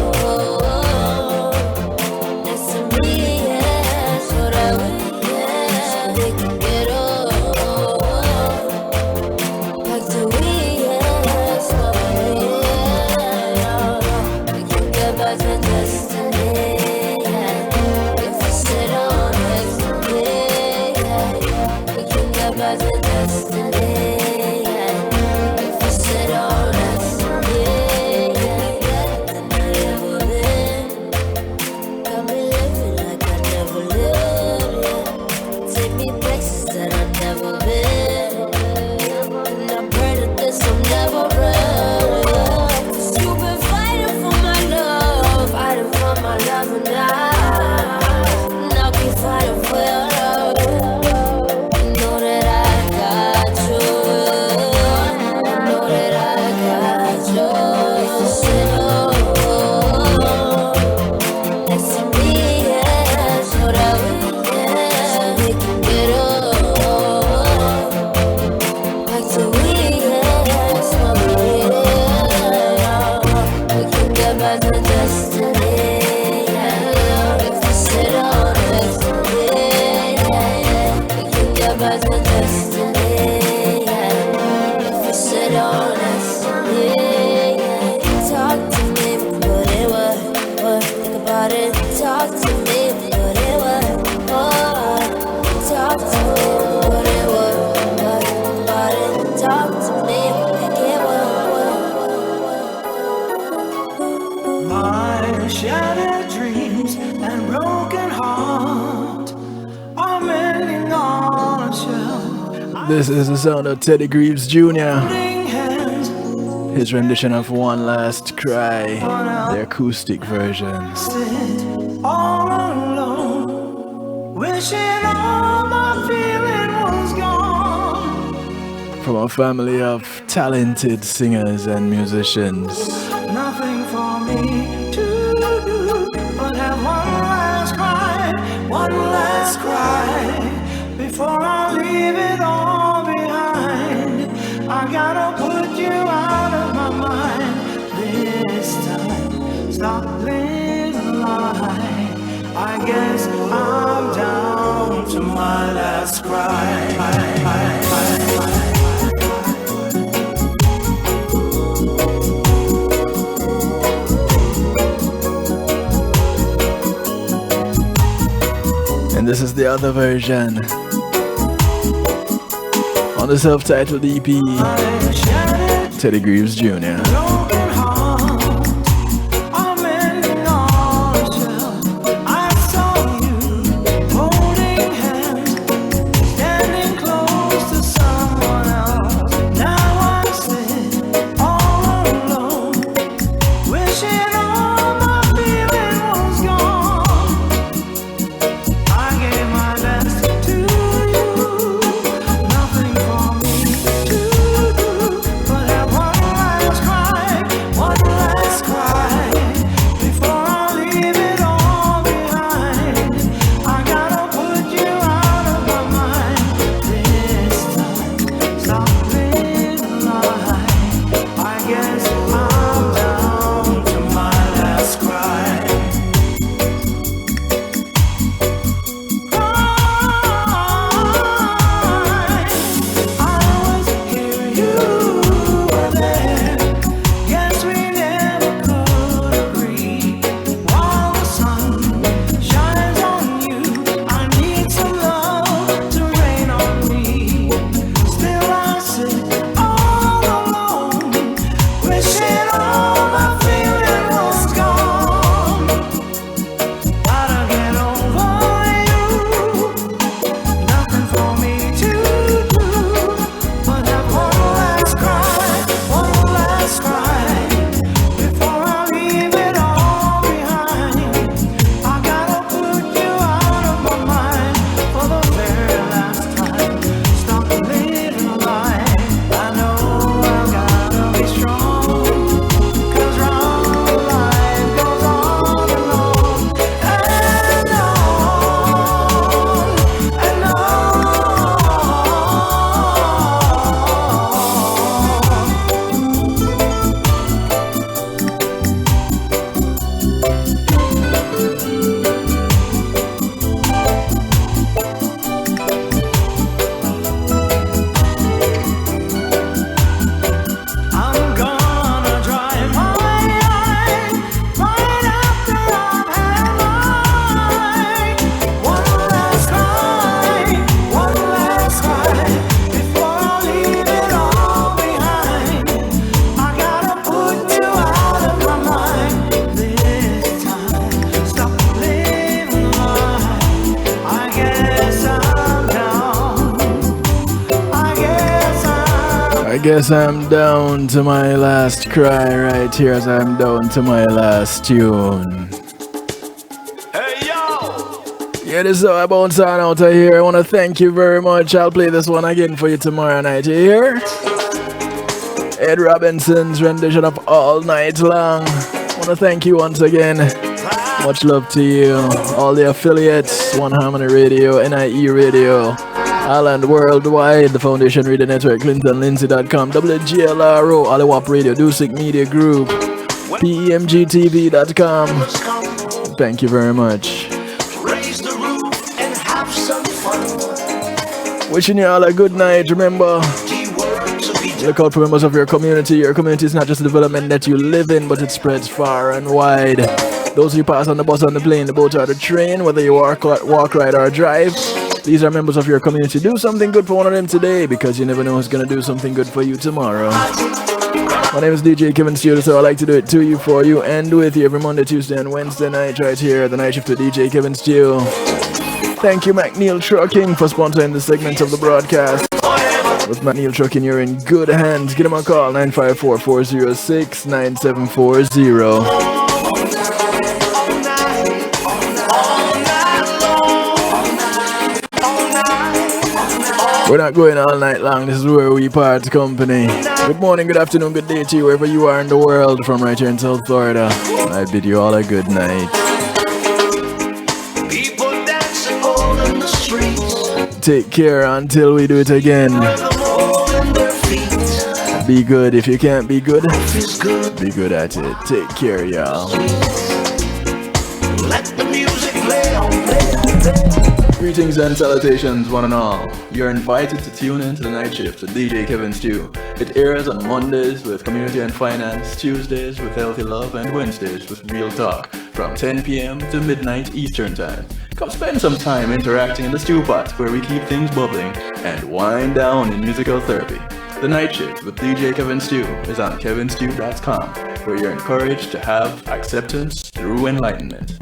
next to me, yeah, so that we can get up. Back to we, yeah, so we can get back to destiny. If you sit on next to me, we can get back to destiny. If you sit on next to me, then I never been. Got me living like I never lived, yeah. Take me places that I've never been. And I pray that this will never end, yeah. 'Cause you've been fighting for my love and I'll keep fighting for your love. You know that I got you. You know that I got you. If you sit next to me, yeah, so that we can get up. Back to we, yeah, so we can get back to destiny. If you sit next to me, we can get back to destiny. If you sit next to me, talk to me, put it what, think about it. Talk to me, put it what, talk to me, put it what, about it. Talk to me, make it what. My shattered dreams and broken heart are mending on a shelf. This is the sound of Teddy Greaves Jr. Hands His rendition of One Last Cry, the acoustic version. sit all alone, wishing all my feeling was gone. from a family of talented singers and musicians. Nothing for me to do but have one last cry before I leave it all behind. I gotta put you out of my mind this time. Stop living lie. I guess I'm down to my last cry. And this is the other version on the self-titled EP, Teddy Greaves Jr. I guess I'm down to my last cry right here as I'm down to my last tune. Yeah, this is how I bounce on out of here. I want to thank you very much. I'll play this one again for you tomorrow night. You hear? Ed Robinson's rendition of All Night Long. I want to thank you once again. Much love to you. All the affiliates, One Harmony Radio, NIE Radio, Island Worldwide, the Foundation Radio Network, ClintonLindsay.com, WGLRO, Aliwap Radio, Dusik Media Group, PEMGTV.com. Thank you very much. Wishing you all a good night. Remember, look out for members of your community. Your community is not just a development that you live in, but it spreads far and wide. Those who pass on the bus, on the plane, the boat, or the train, whether you walk, ride, or drive, these are members of your community. Do something good for one of them today, because you never know who's going to do something good for you tomorrow. My name is DJ Kevin Steele, so I like to do it to you, for you, and with you every Monday, Tuesday, and Wednesday night right here at the night shift of DJ Kevin Steele. Thank you, McNeil Trucking, for sponsoring this segment of the broadcast. With McNeil Trucking, you're in good hands. Give them a call, 954-406-9740. We're not not going all night long. This is where we part company. Good morning, good afternoon, good day to you, wherever you are in the world, from right here in South Florida. I bid you all a good night. People dancing all in the streets. Take care until we do it again. Be good. If you can't be good, be good at it. Take care, y'all. Let the music play on, Greetings and salutations, one and all. You're invited to tune in to the night shift with DJ Kevin Stew. It airs on Mondays with Community and Finance, Tuesdays with Healthy Love, and Wednesdays with Real Talk from 10 p.m. to midnight Eastern Time. Come spend some time interacting in the stew pot where we keep things bubbling and wind down in musical therapy. The Night Shift with DJ Kevin Stew is on kevinstew.com, where you're encouraged to have acceptance through enlightenment.